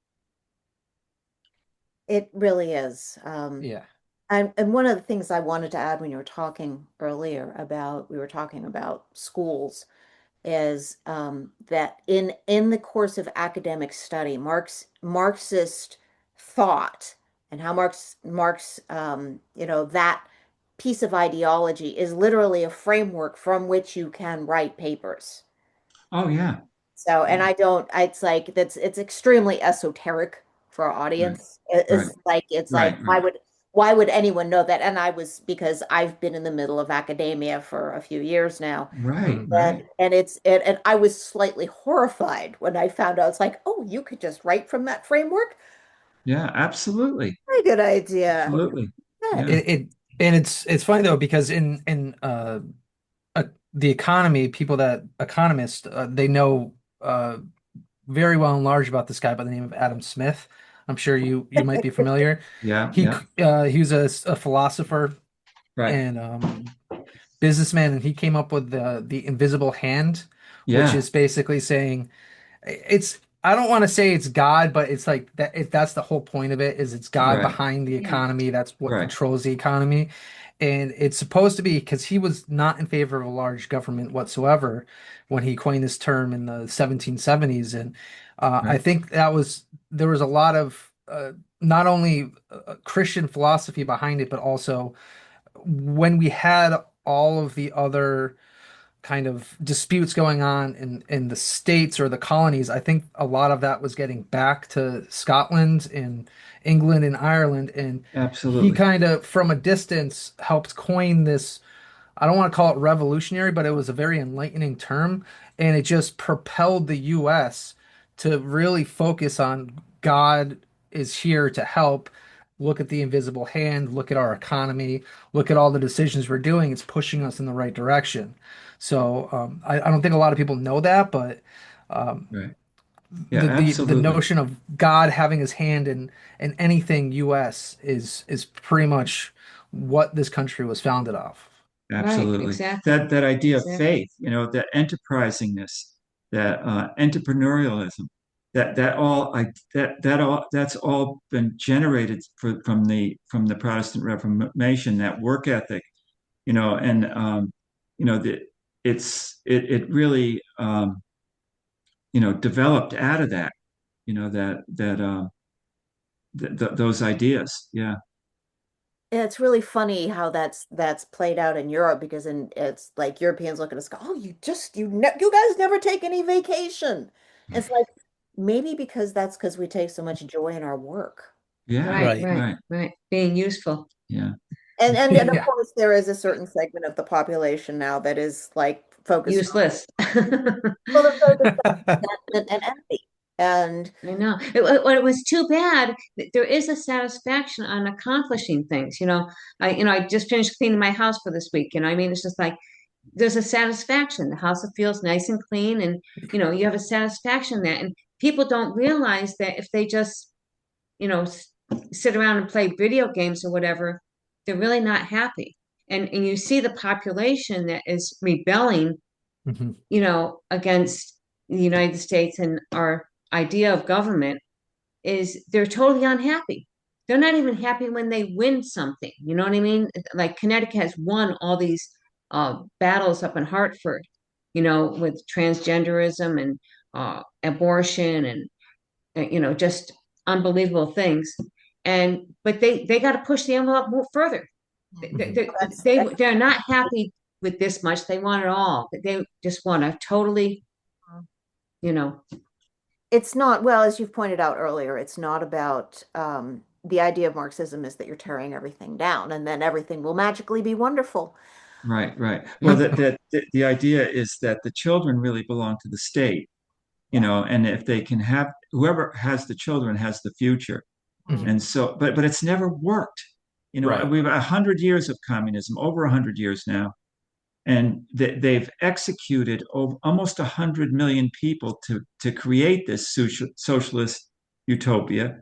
It really is. Yeah. And one of the things I wanted to add when you were talking earlier about, we were talking about schools, is that in the course of academic study, Marxist thought and how Marx that piece of ideology is literally a framework from which you can write papers. Oh yeah. So, and Yeah. I don't, it's like it's extremely esoteric for our Right. audience. Right. It's like Right. Right. why would anyone know that? And I was, because I've been in the middle of academia for a few years now. Right. Hmm. Right. And I was slightly horrified when I found out. It's like, oh, you could just write from that framework? Yeah. Absolutely. Very good idea. Absolutely. Good. Yeah. It and it's funny though because the economy, people that economists they know very well and large about this guy by the name of Adam Smith. I'm sure you might be familiar. Yeah. He Yeah. he was a philosopher Right. and businessman, and he came up with the invisible hand, which Yeah. is basically saying it's I don't want to say it's God, but it's like that that's the whole point of it is it's God Right. behind the Yeah. economy. That's what Right. controls the economy. And it's supposed to be because he was not in favor of a large government whatsoever when he coined this term in the 1770s. And I Right. think there was a lot of not only Christian philosophy behind it, but also when we had all of the other kind of disputes going on in the states or the colonies, I think a lot of that was getting back to Scotland and England and Ireland, and he Absolutely. kind of from a distance helped coin this I don't want to call it revolutionary, but it was a very enlightening term, and it just propelled the US to really focus on God is here to help. Look at the invisible hand, look at our economy, look at all the decisions we're doing. It's pushing us in the right direction. So I don't think a lot of people know that, but um, Right. Yeah, the absolutely. notion of God having his hand in anything US is pretty much what this country was founded off. Right, Absolutely. exactly. That idea of Exactly. faith, that enterprisingness, that entrepreneurialism, that all I that all that's all been generated from the Protestant Reformation, that work ethic, and the it really developed out of that, those ideas. Yeah. Yeah, it's really funny how that's played out in Europe because it's like Europeans look at us go, oh, you guys never take any vacation. It's like maybe that's because we take so much joy in our work. Yeah. Right, Right. right, Right. right. Being useful. Yeah. And of Yeah. course there is a certain segment of the population now that is like focused on Useless. well, they're focused on resentment and envy. And I know. It was too bad. There is a satisfaction on accomplishing things. I just finished cleaning my house for this week. I mean, it's just like there's a satisfaction. The house feels nice and clean, and you have a satisfaction there. And people don't realize that if they just, you know, s- sit around and play video games or whatever, they're really not happy. And you see the population that is rebelling, Mhm. against the United States and our idea of government is they're totally unhappy. They're not even happy when they win something. You know what I mean? Like Connecticut has won all these battles up in Hartford, with transgenderism and abortion and just unbelievable things. But they got to push the envelope more further. They, Mhm. they, that's they're not happy with this much. They want it all. They just want to totally, you know, it's not, well, as you've pointed out earlier, it's not about the idea of Marxism is that you're tearing everything down and then everything will magically be wonderful. Right, right. Well, the idea is that the children really belong to the state, Yeah. and if they can have whoever has the children has the future. Mhm. And so, but it's never worked. Right. We've 100 years of communism, over 100 years now, and they've executed over almost 100 million people to create this socialist utopia,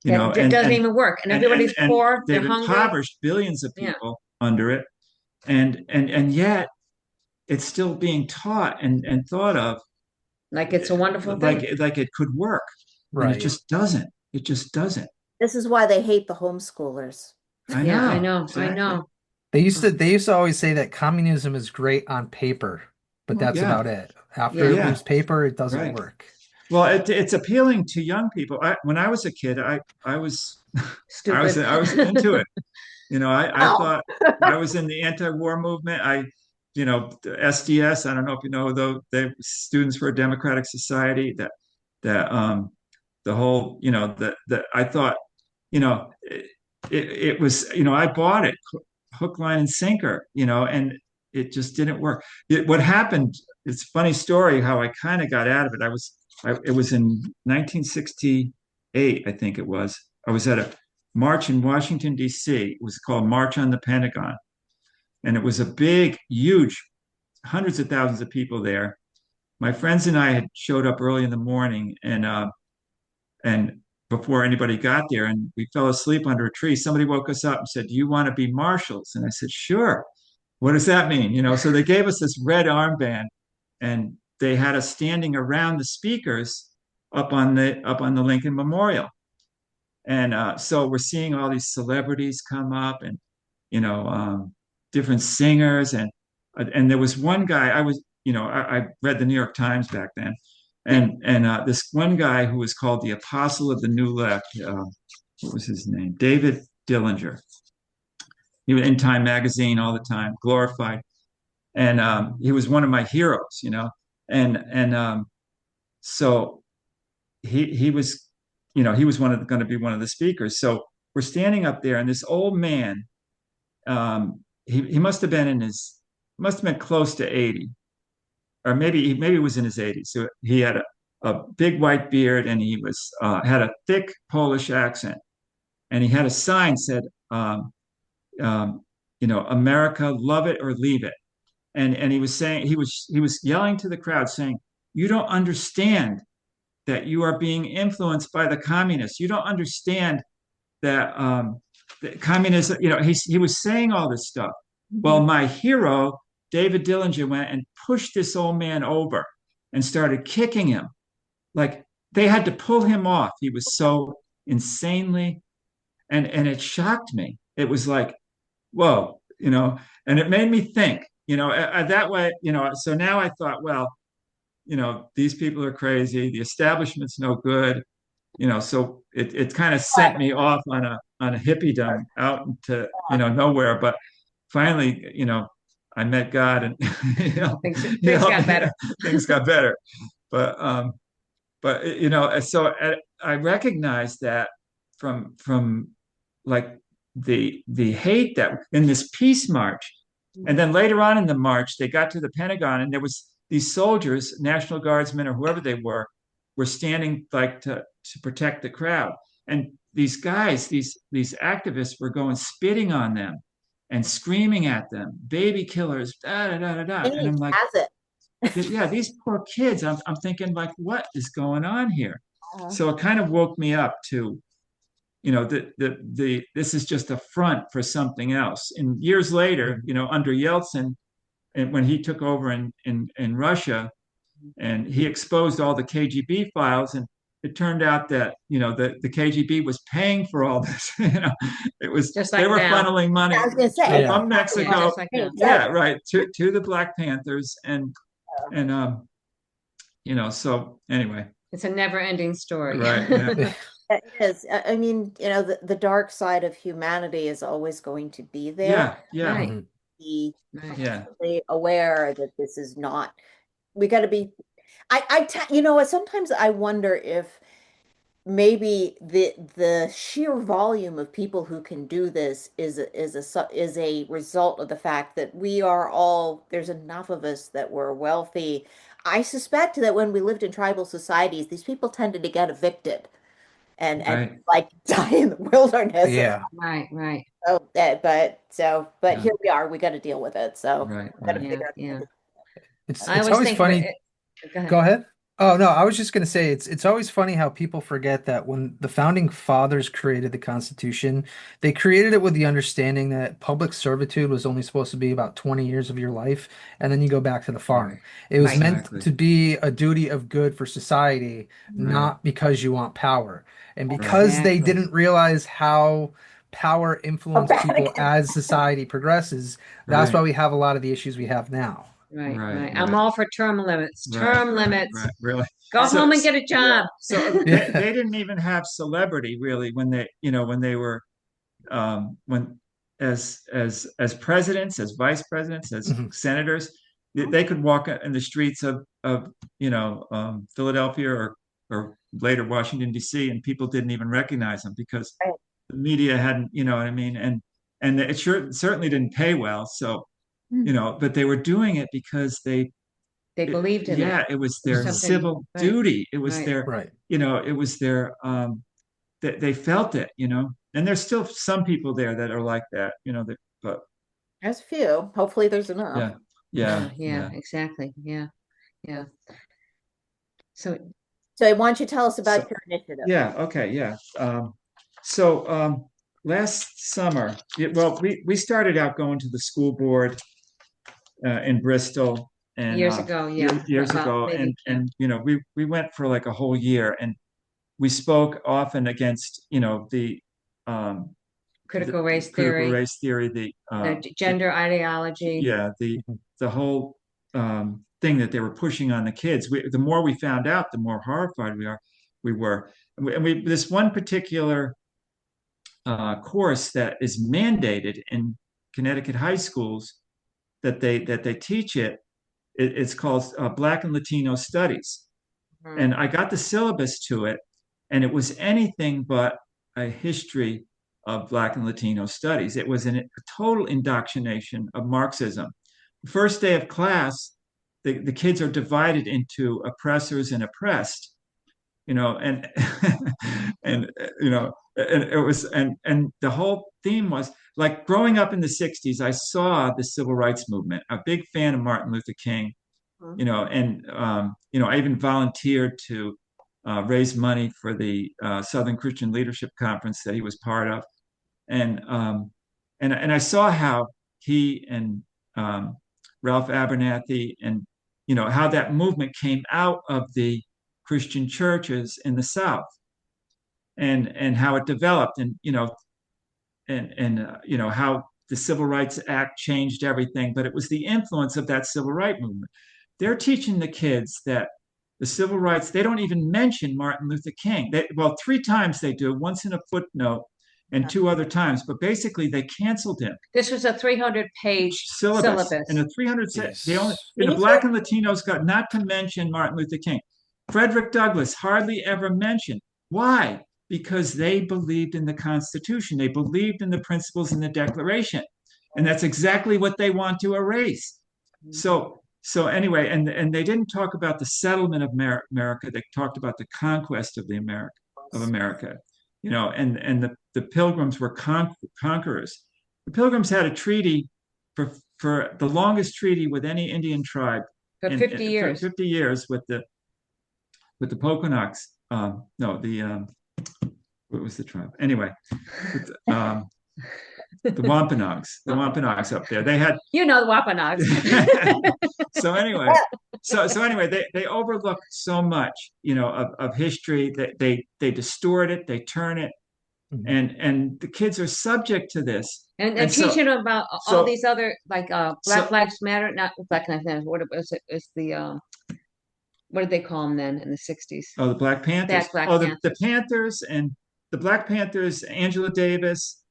that doesn't and even work. And and and everybody's and poor, they're they've hungry. impoverished billions of Yeah. people under it, and yet it's still being taught and thought of Like it's a wonderful thing. like it could work, and it Right. just doesn't. It just doesn't. This is why they hate the homeschoolers. I Yeah, I know know. I exactly. know. They used to always say that communism is great on paper, but that's Yeah, about it. After Yeah. yeah, there's paper, it doesn't right. work. Well, it's appealing to young people. When I was a kid, I was Stupid. I was into it. I Wow. thought I was in the anti-war movement. The SDS. I don't know if you know though. They Students for a Democratic Society. That the whole that I thought it was I bought it hook, line, and sinker. And it just didn't work. What happened? It's a funny story how I kind of got out of it. It was in 1968, I think it was. I was at a march in Washington, D.C. It was called March on the Pentagon. And it was a big, huge, hundreds of thousands of people there. My friends and I had showed up early in the morning, and before anybody got there, and we fell asleep under a tree. Somebody woke us up and said, "Do you want to be marshals?" And I said, "Sure." What does that mean? So they gave us this red armband, and they had us standing around the speakers up on the Lincoln Memorial. And so we're seeing all these celebrities come up, and you know different singers, and there was one guy. I read the New York Times back then, and this one guy who was called the Apostle of the New Left. What was his name? David Dillinger. He was in Time magazine all the time, glorified, and he was one of my heroes. And so he was, he was going to be one of the speakers. So we're standing up there, and this old man, he must have been in his must have been close to 80, or maybe he was in his 80s. So he had a big white beard, and he was had a thick Polish accent, and he had a sign said, um, America, love it or leave it. And he was saying he was yelling to the crowd, saying, "You don't understand that you are being influenced by the communists. You don't understand that communism." He was saying all this stuff. Well, Mhm. my hero, David Dillinger, went and pushed this old man over and started kicking him. Like they had to pull him off. He was so insanely, and it shocked me. It was like, whoa, and it made me think, that way, so now I thought, well, these people are crazy. The establishment's no good. So it kind of sent me off on a hippiedom out into, nowhere. But finally, I met God, and Things got better. things got better. But so I recognized that from like the hate that in this peace march, and then later on in the march, they got to the Pentagon, and there was these soldiers, National Guardsmen or whoever they were standing like to protect the crowd, and these guys, these activists were going spitting on them and screaming at them, baby killers, da da da da da, and He I'm like, has it. yeah, these poor kids. I'm thinking like, what is going on here? Uh, So it kind of woke me up to, the this is just a front for something else. And years later, under Yeltsin, and when he took over in Russia, and he exposed all the KGB files, and it turned out that the KGB was paying for all this. It was Just they like were now. funneling money I was going to say, Yeah. from Yeah, Mexico, just like now. yeah, exactly. right, to the Black Panthers, and so anyway, It's a never-ending story. right, yeah, It is. I mean, the dark side of humanity is always going to be there. yeah, yeah, Right, Mhm. Be right. yeah, constantly aware that this is not, we got to be, sometimes I wonder if maybe the sheer volume of people who can do this is a result of the fact that there's enough of us that we're wealthy. I suspect that when we lived in tribal societies, these people tended to get evicted and right, like die in the wilderness. Yeah. Right, right. But yeah, here we are. We got to deal with it. So right, got to right, Yeah, figure yeah. out. It's I it's always always think of it. funny. Go ahead. Go ahead. Oh no, I was just gonna say it's always funny how people forget that when the founding fathers created the Constitution, they created it with the understanding that public servitude was only supposed to be about 20 years of your life, and then you go back to the right, farm. It was Right. meant exactly, to be a duty of good for society, right, not because you want power. And right, because they Exactly. didn't realize how power How influenced bad it people can as society progresses, that's why right, we have a lot of the issues we have now. Right, right, right. I'm right, all for term limits. right, Term right, limits. right, really. Go be. So, home and get a job. they Yeah. didn't even have celebrity really when they were when as presidents, as vice presidents, as Mhm. senators, they could walk in the streets of Philadelphia or later Washington D.C., and people didn't even recognize them because Right. the media hadn't, you know what I mean, and it certainly didn't pay well. So but they were doing it because They believed in it. yeah, it was There's their something, civil right, duty. It was right. their, Right. it was their they felt it, and there's still some people there that are like that, but There's a few. Hopefully there's enough. yeah, Yeah, yeah, yeah, yeah. exactly. Yeah, yeah. So So why don't you tell us So about your initiative? yeah, okay, yeah. So last summer, well, we started out going to the school board in Bristol, and years ago, yeah. years Well, ago, maybe, yeah. and we went for like a whole year, and we spoke often against Critical the race critical theory, race theory, gender ideology. yeah, the whole thing that they were pushing on the kids. The more we found out, the more horrified we were, and we this one particular course that is mandated in Connecticut high schools that they teach it's called Black and Latino Studies, Mhm. and I got the syllabus to it, and it was anything but a history of Black and Latino studies. It was a total indoctrination of Marxism, first day of class, the kids are divided into oppressors and oppressed, and and and it was and the whole theme was like growing up in the 60s, I saw the civil rights movement, a big fan of Martin Luther King, and I even volunteered to raise money for the Southern Christian Leadership Conference that he was part of, and and I saw how he and Ralph Abernathy and how that movement came out of the Christian churches in the South, and how it developed, and how the Civil Rights Act changed everything, but it was the influence of that civil rights movement. They're teaching the kids that the civil rights, they don't even mention Martin Luther King. Well, three times they do, once in a footnote and two other times, but basically they canceled him. This was a 300-page syllabus. And a 300, they only, the Black and Latinos got not to mention Martin Luther King. Frederick Douglass hardly ever mentioned. Why? Because they believed in the Constitution. They believed in the principles in the Declaration. And that's exactly what they want to erase. So anyway, and they didn't talk about the settlement of America. They talked about the conquest of America. And the Pilgrims were conquerors. The Pilgrims had a treaty for the longest treaty with any Indian tribe for 50 years. For 50 years with the Poconoks. What was the tribe? Anyway, the Wampanoags up there. They had the Wampanoags. So anyway, they overlooked so much, of history that they distort it, they turn it, and the kids are subject to this. And teaching them about all these other Black Lives Matter, not Black Lives Matter. What was it? It's the what did they call them then in the 60s? Oh, the Black Panthers. Panthers. The Panthers and the Black Panthers, Angela Davis,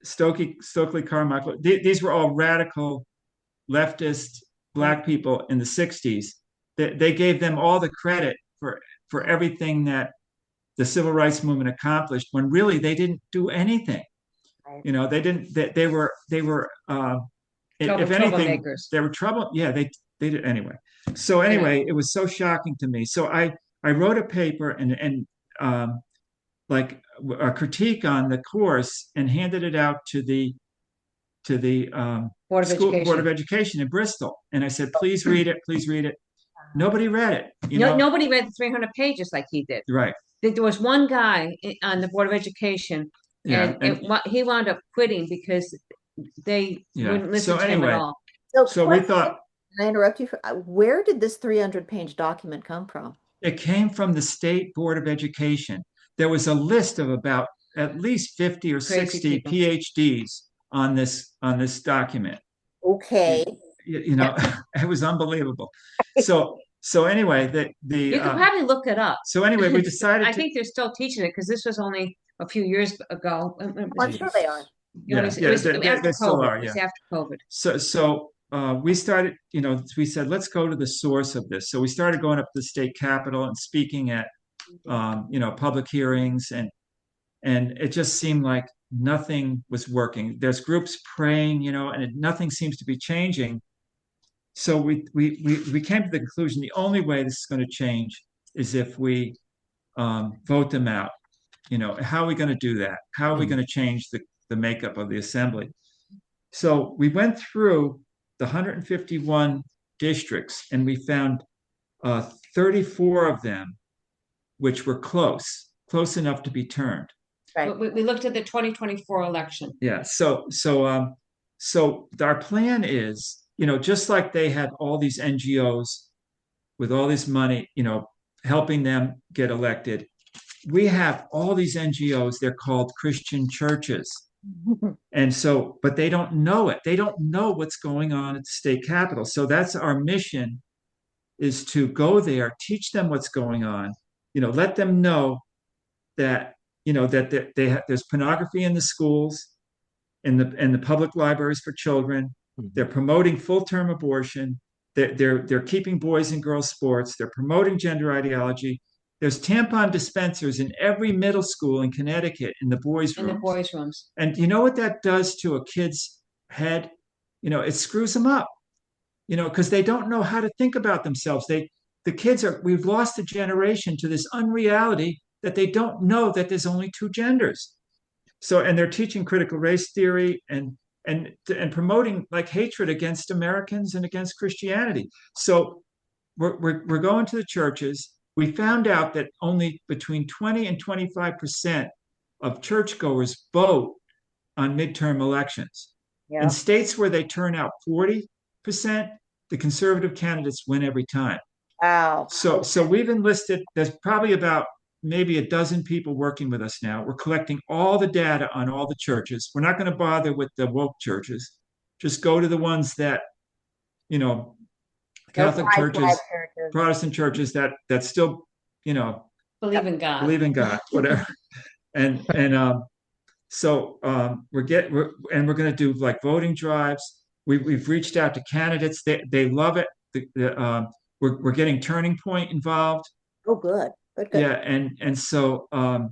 Stokely Carmichael. These were all radical leftist Black people in the 60s. They gave them all the credit for everything that the civil rights movement accomplished, when really they didn't do anything. They didn't. They were. If anything, they were trouble. Yeah, they did anyway. So anyway, it was so shocking to me. So I wrote a paper and like a critique on the course and handed it out to the Board of Education in Bristol. And I said, please read it. Please read it. Nobody read it. Nobody read the 300 pages like he did. Right. There was one guy on the Board of Education, and he wound up quitting because they wouldn't listen to him at all. So we thought. Can I interrupt you? Where did this 300-page document come from? It came from the State Board of Education. There was a list of about at least 50 or 60 PhDs on this document. Okay. It was unbelievable. So anyway, you could probably look it up. So anyway, we decided. I think they're still teaching it because this was only a few years ago. I'm sure they are. They still are. Yeah, it was after COVID. So we started. We said, let's go to the source of this. So we started going up to the state capitol and speaking at public hearings, and it just seemed like nothing was working. There's groups praying, and nothing seems to be changing. So we came to the conclusion the only way this is going to change is if we vote them out. How are we going to do that? How are we going to change the makeup of the assembly? So we went through the 151 districts, and we found 34 of them which were close enough to be turned. Right. But we looked at the 2024 election. Yeah. So our plan is, just like they had all these NGOs with all this money, helping them get elected, we have all these NGOs. They're called Christian churches. And so, but they don't know it. They don't know what's going on at the state capitol. So that's our mission, is to go there, teach them what's going on, let them know that, that there's pornography in the schools, in the public libraries for children. They're promoting full-term abortion. They're keeping boys and girls sports. They're promoting gender ideology. There's tampon dispensers in every middle school in Connecticut in the boys' rooms. In the boys' rooms. And you know what that does to a kid's head? it screws them up, because they don't know how to think about themselves. The kids we've lost a generation to this unreality that they don't know that there's only two genders. So, and they're teaching critical race theory and promoting like hatred against Americans and against Christianity. So we're going to the churches. We found out that only between 20 and 25% of churchgoers vote on midterm elections. In Yeah. states where they turn out 40%, the conservative candidates win every time. Wow. So we've enlisted, there's probably about maybe a dozen people working with us now. We're collecting all the data on all the churches. We're not going to bother with the woke churches. Just go to the ones that, you know, No Catholic pride flag churches, churches. Protestant churches that still, Believe in God. believe in God, whatever. And so we're going to do like voting drives. We've reached out to candidates. They love it. We're getting Turning Point involved. Oh, good. Good, good. Yeah, and so we're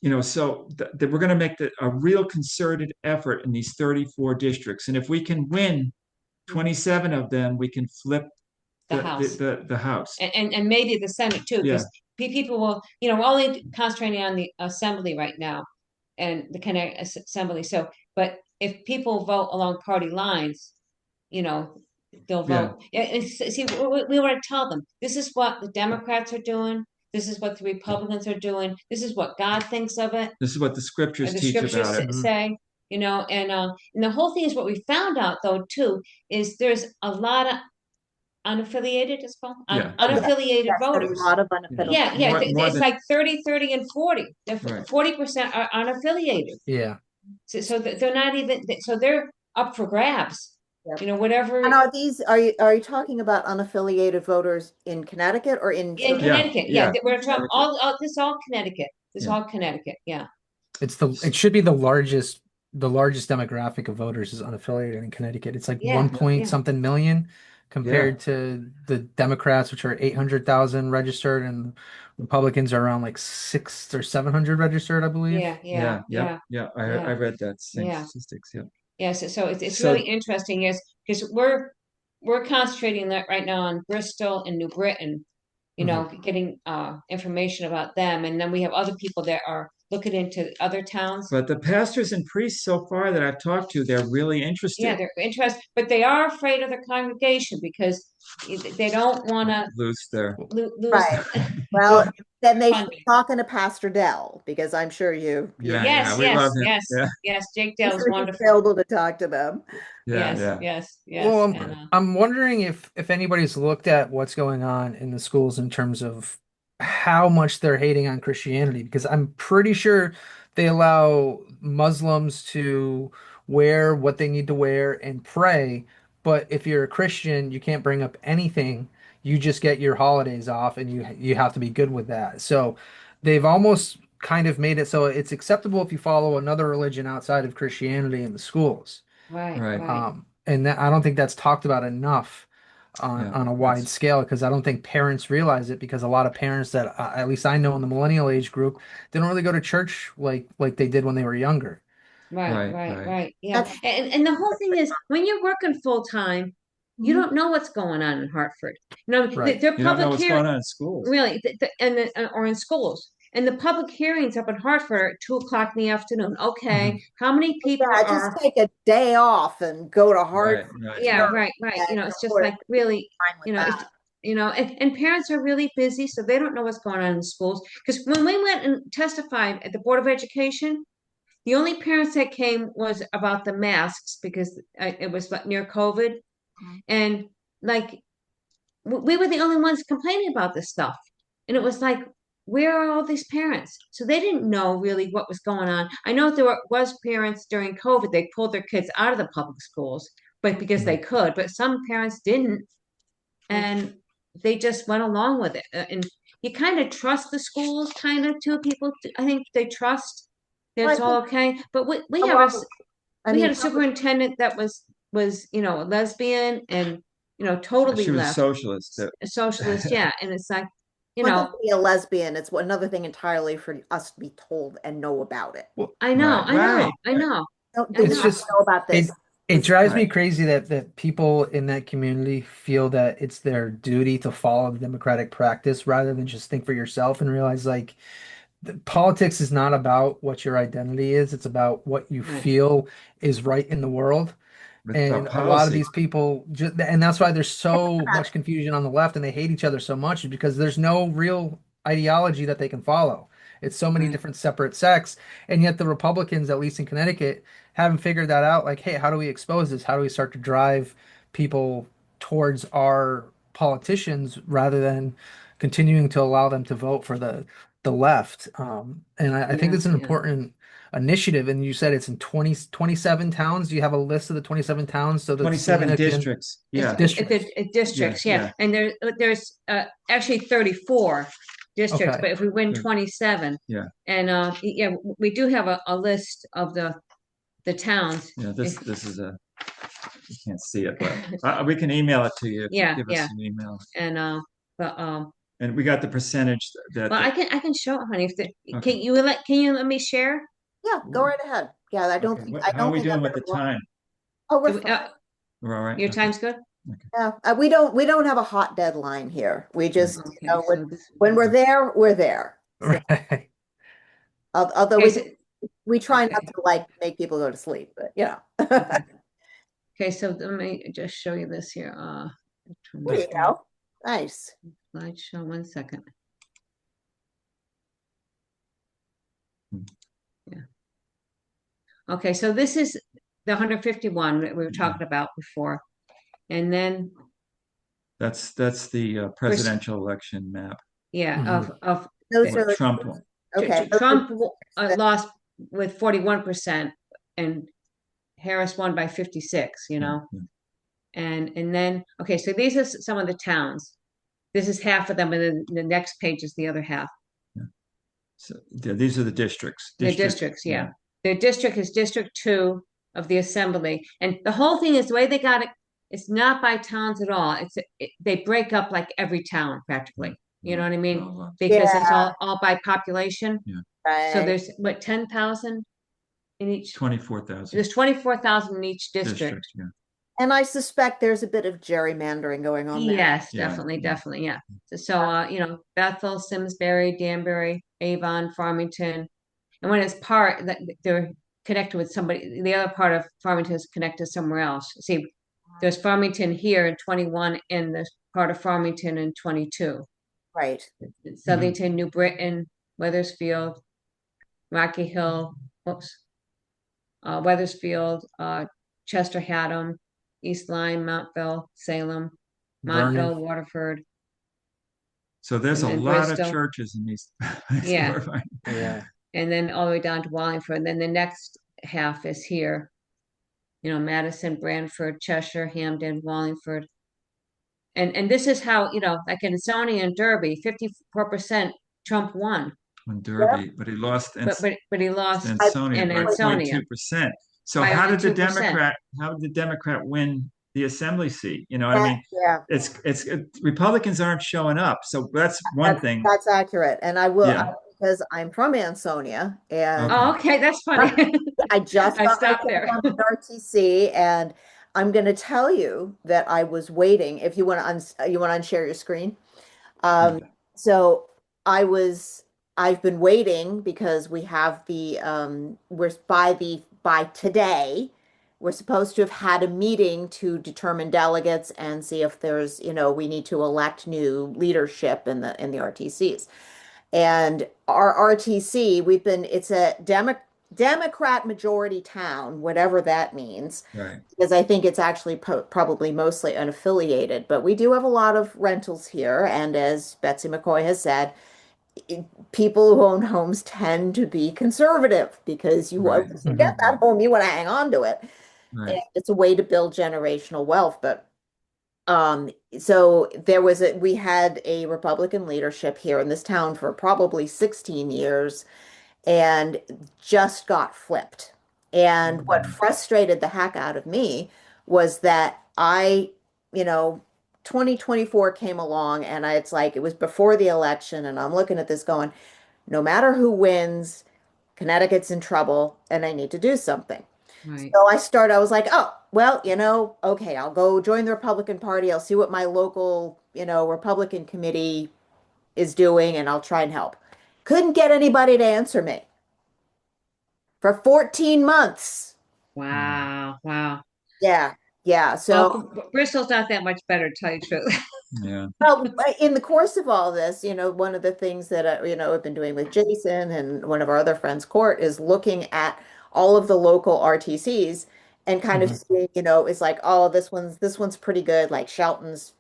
going to make a real concerted effort in these 34 districts, and if we can win 27 of them, we can flip The House. the House. And maybe the Senate too, Yeah. because people will, we're only concentrating on the Assembly right now and the Connecticut Assembly. So, but if people vote along party lines, they'll vote. Yeah, and see, we want to tell them this is what the Democrats are doing. This is what the Republicans are doing. This is what God thinks of it. This is what the scriptures The teach scriptures about it. say, and the whole thing is what we found out though too is there's a lot of unaffiliated as well, Yeah. unaffiliated Yes, there's voters. a lot of unaffiliated. Yeah, More it's than- like 30 and 40. Right. 40% are unaffiliated. Yeah. So they're not even, so they're up for grabs. Yep. Whatever. And are you talking about unaffiliated voters in Connecticut or in In Connecticut, Yeah. we're talking this is all Connecticut. This is all Connecticut, yeah. It should be the largest demographic of voters is unaffiliated in Connecticut. It's like Yeah, 1 point yeah. something million compared to the Democrats, which are 800,000 registered, and Republicans are around like 600 or 700 registered, I believe. Yeah. I read that same Yeah. statistics. Yeah. Yeah, so it's really interesting, yes, because we're concentrating that right now on Bristol and New Britain, getting information about them, and then we have other people that are looking into other towns. But the pastors and priests so far that I've talked to, they're really interested. Yeah, they're interested, but they are afraid of their congregation because they don't want to lose their lose. Right. Well, then they should funding. be talking to Pastor Dell because I'm sure you. Yeah, Yes, we love him. yes, Yeah. yes. Jake I'm Dale is sure he's wonderful. available to talk to them. Yes. Well, And, I'm wondering if anybody's looked at what's going on in the schools in terms of how much they're hating on Christianity, because I'm pretty sure they allow Muslims to wear what they need to wear and pray, but if you're a Christian, you can't bring up anything. You just get your holidays off, and you have to be good with that. So they've almost kind of made it so it's acceptable if you follow another religion outside of Christianity in the schools. right. And that, I don't think that's talked about enough Yeah, on a wide scale, because I don't think parents realize it, because a lot of parents that at least I know in the millennial age group, they don't really go to church like they did when they were younger. Right. Yeah. And the whole thing is when you're working full time, you don't know what's going on in Hartford. Right. They're You don't know public what's going on in schools. really, or in schools. And the public hearings up in Hartford are at 2 o'clock in the afternoon. Okay, how many people Yeah, are? just take a day off and go to Hartford. Right. Yeah, right. It's just like really, Fine with that. and parents are really busy, so they don't know what's going on in the schools. Because when we went and testified at the Board of Education, the only parents that came was about the masks because it was near COVID, and like we were the only ones complaining about this stuff, and it was like, where are all these parents? So they didn't know really what was going on. I know there was parents during COVID, they pulled their kids out of the public schools, but because they could, but some parents didn't, and they just went along with it. And you kind of trust the schools, kind of too. People, I think they trust that it's all okay. But we have a superintendent that was a lesbian and totally She was a left. socialist. A socialist, yeah. And it's like, One thing to be a lesbian, it's another thing entirely for us to be told and know about it. I know. No, It's do just not know about this. It It's drives me Right. crazy that people in that community feel that it's their duty to follow the democratic practice rather than just think for yourself and realize like politics is not about what your identity is, it's about what you Right. feel is right in the world. It's about And a lot of policy. these people just, and that's why there's so much confusion on the left and they hate each other so much is because there's no real ideology that they can follow. It's so many Right. different separate sects. And yet the Republicans, at least in Connecticut, haven't figured that out. Like, hey, how do we expose this? How do we start to drive people towards our politicians rather than continuing to allow them to vote for the left? And I think Yeah. it's an Yeah. important initiative, and you said it's in 27 towns. Do you have a list of the 27 towns so that 27 Sienna can districts. Yeah. districts? Yeah. Districts, yeah, Yeah. and there's actually 34 districts, Okay. but if we win Yeah. 27, Yeah. and yeah, we do have a list of the towns. Yeah. This If, this is a you can't see it, but we can email it to you if you yeah, give us yeah, an email. and but And we got the percentage that well, the I can show it, honey. If okay. can you let me share? yeah, go right ahead. Yeah, Okay. I How are don't we think I'm doing with the gonna run. time? Oh, we're Do we, fine. We're all right. your Okay. time's good? Okay. Yeah, we don't have a hot deadline here. We Right. just, Okay, so this. when we're there, we're there. So, Right. although Okay, so, we try not okay, to like make people go to sleep, but you know. okay, okay. So let me just show you this here. Turn There this you down. go. Nice. Slideshow. 1 second. Hmm. Yeah. Okay, so this is the 151 that we were Yeah. talking about before. And then That's the first, presidential election map. yeah, Mhm. of Those What are Trump won. okay. Those are Trump lost with 41% and Harris won by 56, Yeah. Yeah. And then okay, so these are some of the towns. This is half of them, and then the next page is the other half. Yeah. So yeah, these are the districts. The District. districts, Yeah. yeah. The district is District 2 of the Assembly. And the whole thing is the way they got it, it's not by towns at all. They break up like every town Yeah. practically. You Yeah. know what I mean? Well, Because it's yeah, all by population. yeah. So right. there's what, 10,000 in each? 24,000 There's 24,000 in each district. district. Yeah. And I suspect there's a bit of gerrymandering going on there. Yes, Yeah. definitely, Yeah. definitely, yeah. So, Bethel, Simsbury, Danbury, Avon, Farmington, and when it's part that they're connected with somebody, the other part of Farmington is connected somewhere else. See, there's Farmington here in 21, and there's part of Farmington in 22. Right. Mhm. Southington, New Britain, Weathersfield, Rocky Hill, oops, Weathersfield, Chester Haddam, East Lyme, Montville, Salem, Vernon. Montville, Waterford, So there's and a then lot of Bristol. churches in these. Yeah, Yeah. and then all the way down to Wallingford. And then the next half is here. Madison, Branford, Cheshire, Hamden, Wallingford. And this is how, like in Sony and Derby, 54% Trump won. in Yep. Derby, but he lost But he lost I, Ansonia in by Ansonia 0.2%. So by how only did the 2%. Democrat win the assembly seat? You know what I yeah, mean? yeah. Republicans aren't showing up. So that's one thing. That's accurate. And Yeah. because I'm from Ansonia and Okay. Oh, okay, that's funny. I just I got my stopped check there. on the RTC, and I'm going to tell you that I was waiting. If you want to you want to unshare your screen. Yeah. So I was I've been waiting because we have we're by today we're supposed to have had a meeting to determine delegates and see if there's, we need to elect new leadership in the RTCs. And our RTC, it's a Democrat majority town, whatever that means, Right. because I think it's actually probably mostly unaffiliated. But we do have a lot of rentals here. And as Betsy McCoy has said, people who own homes tend to be conservative because Right. once you get Mhm. that home, you want to hang on to it. And Right. it's a way to build generational wealth. But so we had a Republican leadership here in this town for probably 16 years and just got flipped. And what Mhm. frustrated the heck out of me was that you know, 2024 came along and it's like it was before the election, and I'm looking at this going, no matter who wins, Connecticut's in trouble and I need to do something. Right. So I was like, oh. well, okay, I'll go join the Republican Party. I'll see what my local, Republican committee is doing, and I'll try and help. Couldn't get anybody to answer me for 14 months. Wow. Wow, wow. Yeah, yeah. So, Well, Bristol's not that much better, to tell you the truth. Yeah. well, in the course of all this, one of the things that I've been doing with Jason and one of our other friends, Court, is looking at all of the local RTCs and kind of Hmm. seeing, it's like, oh, this one's pretty good. Like Shelton's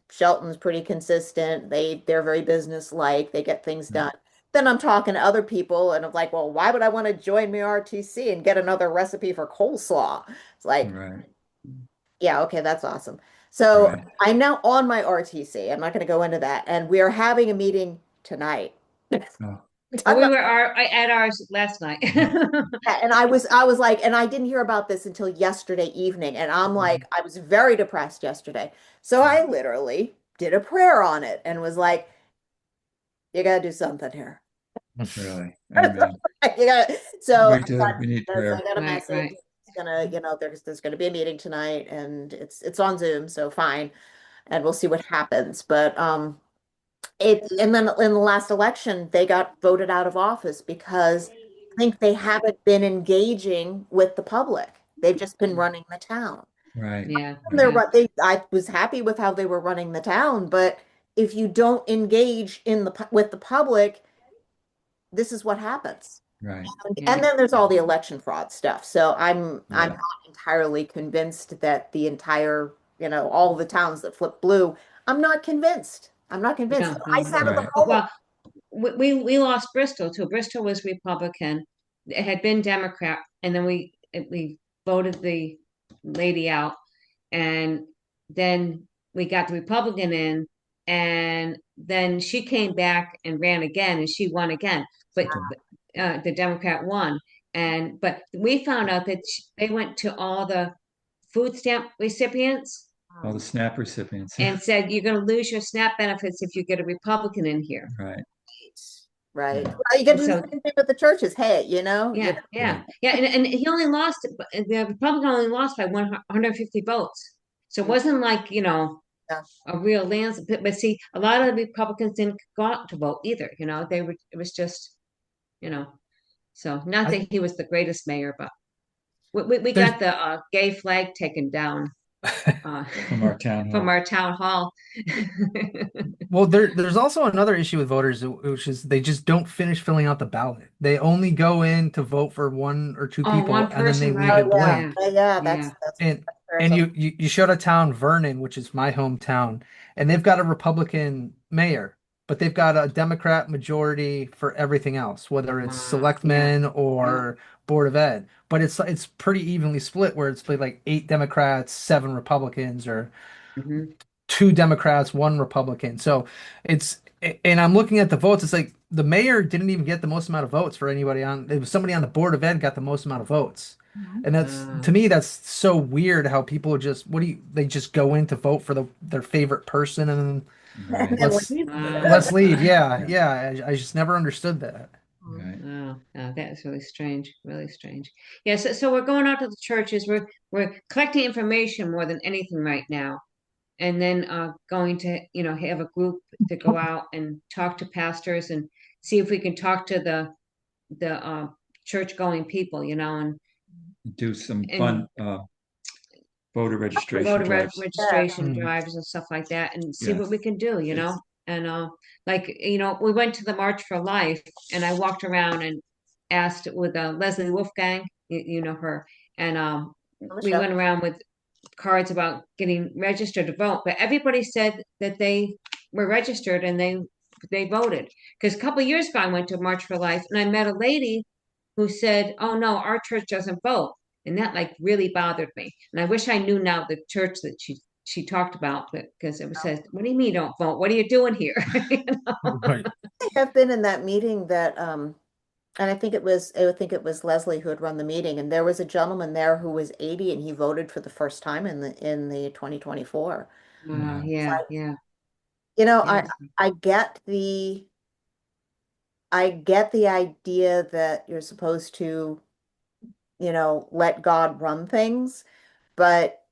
pretty consistent. They're very business-like. They get things done. Then I'm talking to other people and I'm like, well, why would I want to join my RTC and get another recipe for coleslaw? It's like, Right. yeah, okay, that's awesome. So Right. I'm now on my RTC. I'm not going to go into that. And we are having a meeting tonight. Oh. Well, I'm we not, were at ours last night. and I was like, and I didn't hear about this until yesterday evening. And I'm like, I was very depressed yesterday. So I literally did a prayer on it and was like, you got to do something here. Really. Amen. You got so We do. We need I prayer. got a Right, message. right. It's gonna, there's gonna be a meeting tonight and it's on Zoom, so fine. And we'll see what happens. But and then in the last election, they got voted out of office because I think they haven't been engaging with the public. They've just been running the town. Right. Yeah, And they're yeah. I was happy with how they were running the town, but if you don't engage with the public, this is what happens. Right. And Yeah. then there's all the election fraud stuff. So I'm Yeah. not entirely convinced that the entire, all the towns that flip blue, I'm not convinced. I'm not convinced. No, I no, sat at no. the Right. poll. Well, we lost Bristol too. Bristol was Republican. It had been Democrat, and then we voted the lady out, and then we got the Republican in, and then she came back and ran again, and she won again. But the Democrat won, and but we found out that they went to all the food stamp recipients All the SNAP recipients. Yeah. and said, "You're going to lose your SNAP benefits if you get a Republican in here." Right. Right. Yeah. Well, you can And do the so same thing with the churches. Hey, yeah, Yeah. yeah, yeah, and he only lost. The Republican only lost by 150 votes. So it wasn't like yeah. a real landslide. But see, a lot of the Republicans didn't go out to vote either. They were. It was just you know. So not I that he was the greatest mayor, but we there's got the gay flag taken down uh, From our town from hall. our town hall. well there's also another issue with voters, which is they just don't finish filling out the ballot. They only go in to vote for one or two Oh, people one and then they person, leave Oh right? it yeah. Yeah, blank. Yeah, yeah. that's And fair. and you showed a town, Vernon, which is my hometown, and they've got a Republican mayor, but they've got a Democrat majority for everything else, whether it's Wow. Yeah. selectmen Yeah. or Board of Ed. But it's pretty evenly split, where it's like 8 Democrats, 7 Republicans, or Hmm. 2 Democrats, 1 Republican. So it's and I'm looking at the votes. It's like the mayor didn't even get the most amount of votes for anybody on. It was somebody on the Board of Ed got the most amount of votes. And that's to me, that's so weird how people just they just go in to vote for their favorite person and And Right. then let's leave. let's leave. Yeah, Yeah. yeah. I just never understood that. Right. Oh, oh, that is really strange, really strange. Yeah, so we're going out to the churches. We're collecting information more than anything right now, and then going to have a group to go out and talk to pastors and see if we can talk to the church going people, Do some fun and voter registration voter drives. Yeah. registration Mm. drives and stuff like that, and see Yeah. what we can do. And like we went to the March for Life, and I walked around and asked with Leslie Wolfgang, you know her, and On the we show. went around with cards about getting registered to vote, but everybody said that they were registered and they voted. Because a couple of years ago, I went to March for Life, and I met a lady who said, "Oh no, our church doesn't vote," and that like really bothered me. And I wish I knew now the church that she talked about, because it was says, "What do you mean you don't vote? What are you doing here?" Right. I have been in that meeting that and I think it was Leslie who had run the meeting, and there was a gentleman there who was 80 and he voted for the first time in the 2024. Wow. It's Yeah, like, yeah, you know, I yes, I get the I get the idea that you're supposed to, let God run things, but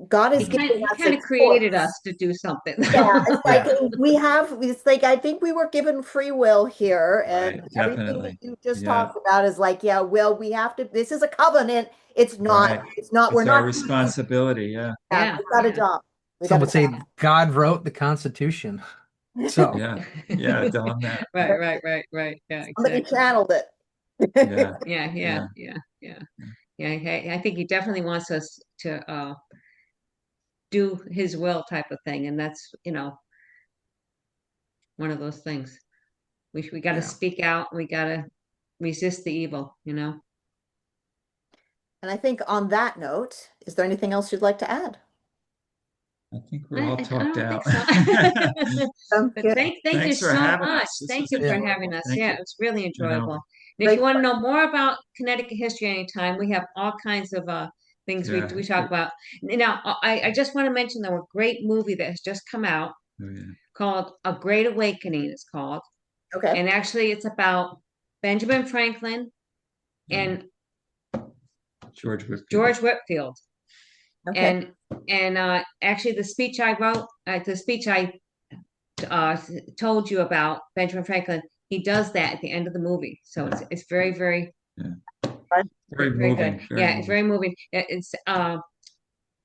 God is He kind giving he us a kind of created choice. us to do something. Yeah, it's like Yeah. it's like I think we were given free will here, Right, and everything that definitely. you just Yeah, talked about is like, yeah, well, we have to, this is a covenant. right. It's not, we're It's our not doing it. responsibility. Yeah, Yeah, Yeah, we got a yeah. job. We Some got a would say job. God wrote the Constitution. So, yeah, yeah. Tell them that. Right, right, right, right. Yeah, Somebody exactly. channeled it. Yeah, Yeah, yeah, yeah, yeah, yeah. Yeah, I think he definitely wants us to do his will type of thing, and that's, one of those things. We got to yeah. speak out. We got to resist the evil. And I think on that note, is there anything else you'd like to add? I think we're all I talked don't think out. so. But Good. thank you Thanks for so having much. us. This Thank was you for yeah. having enjoyable. us. Thank Yeah, you. it was really enjoyable. And if you Great. want to know more about Connecticut history anytime, we have all kinds of things we Yeah. we talk about. Now, I just want to mention though a great movie that has just come out Oh, yeah. called A Great Awakening. It's called, Okay. and actually it's about Benjamin Franklin Yeah. and George Whitfield. George Whitfield. Okay. And actually the speech I wrote, the speech I uh, told you about Benjamin Franklin, he does that at the end of the movie. So it's very, very, Yeah. Fun. Very very good. moving. Very Yeah, it's moving. very moving. It's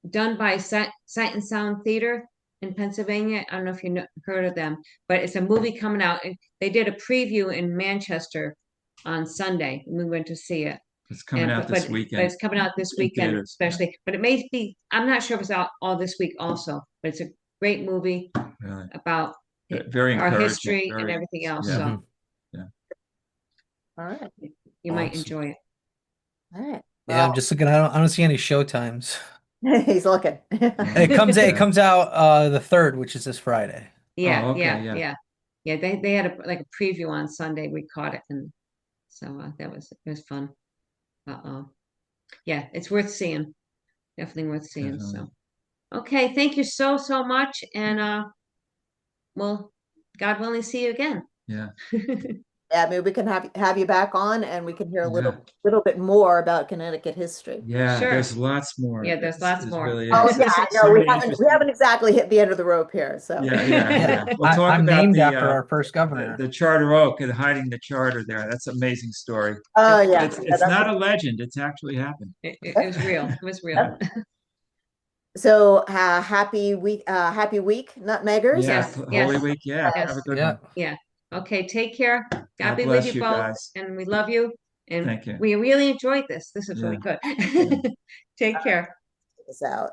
done by Sight and Sound Theater in Pennsylvania. I don't know if you heard of them, but it's a movie coming out. And they did a preview in Manchester on Sunday, and we went to see it. It's coming And out this but weekend it's coming out this in weekend, theaters. Yeah. especially. But it may be, I'm not sure if it's out all this week also, but it's a great movie Really. about Very our encouraging. history and Very. everything else. Yeah. So Mhm. Yeah. All right. you might Awesome. enjoy it. All right. Yeah, I'm Well, just looking. I don't see any show times. he's looking. It Yeah. comes out the third, which is this Friday. Yeah, Oh, okay. yeah, Yeah. yeah, yeah. They had a preview on Sunday. We caught it, and so it was fun. Yeah, it's worth seeing. Definitely worth seeing. Definitely. So okay, thank you so much, and we'll God willing see you again. Yeah. Yeah, maybe we can have you back on, and we can hear a Yeah. little bit more about Connecticut history. Yeah. Sure. There's lots more. Yeah, there's lots There's more. really Oh is. yeah, I know So many we interesting. haven't exactly hit the end of the rope here. So Yeah. Yeah. Yeah, Yeah. We'll talk I'm about named after our first the governor. Charter Oak and hiding the charter there. That's an amazing story. oh It, yeah, yeah, It's not a legend. It's actually happened. it was real. It was real. that's- so happy week, Nutmeggers, Yeah. and Yes, Holy yes, Week. Yeah. Have a yes. good Yeah. one. Yeah. Okay, take care. God God be with bless you you both, guys. and we love you. And Thank you. we really enjoyed this. This is Yeah. really good. Yeah. Take care. check this out.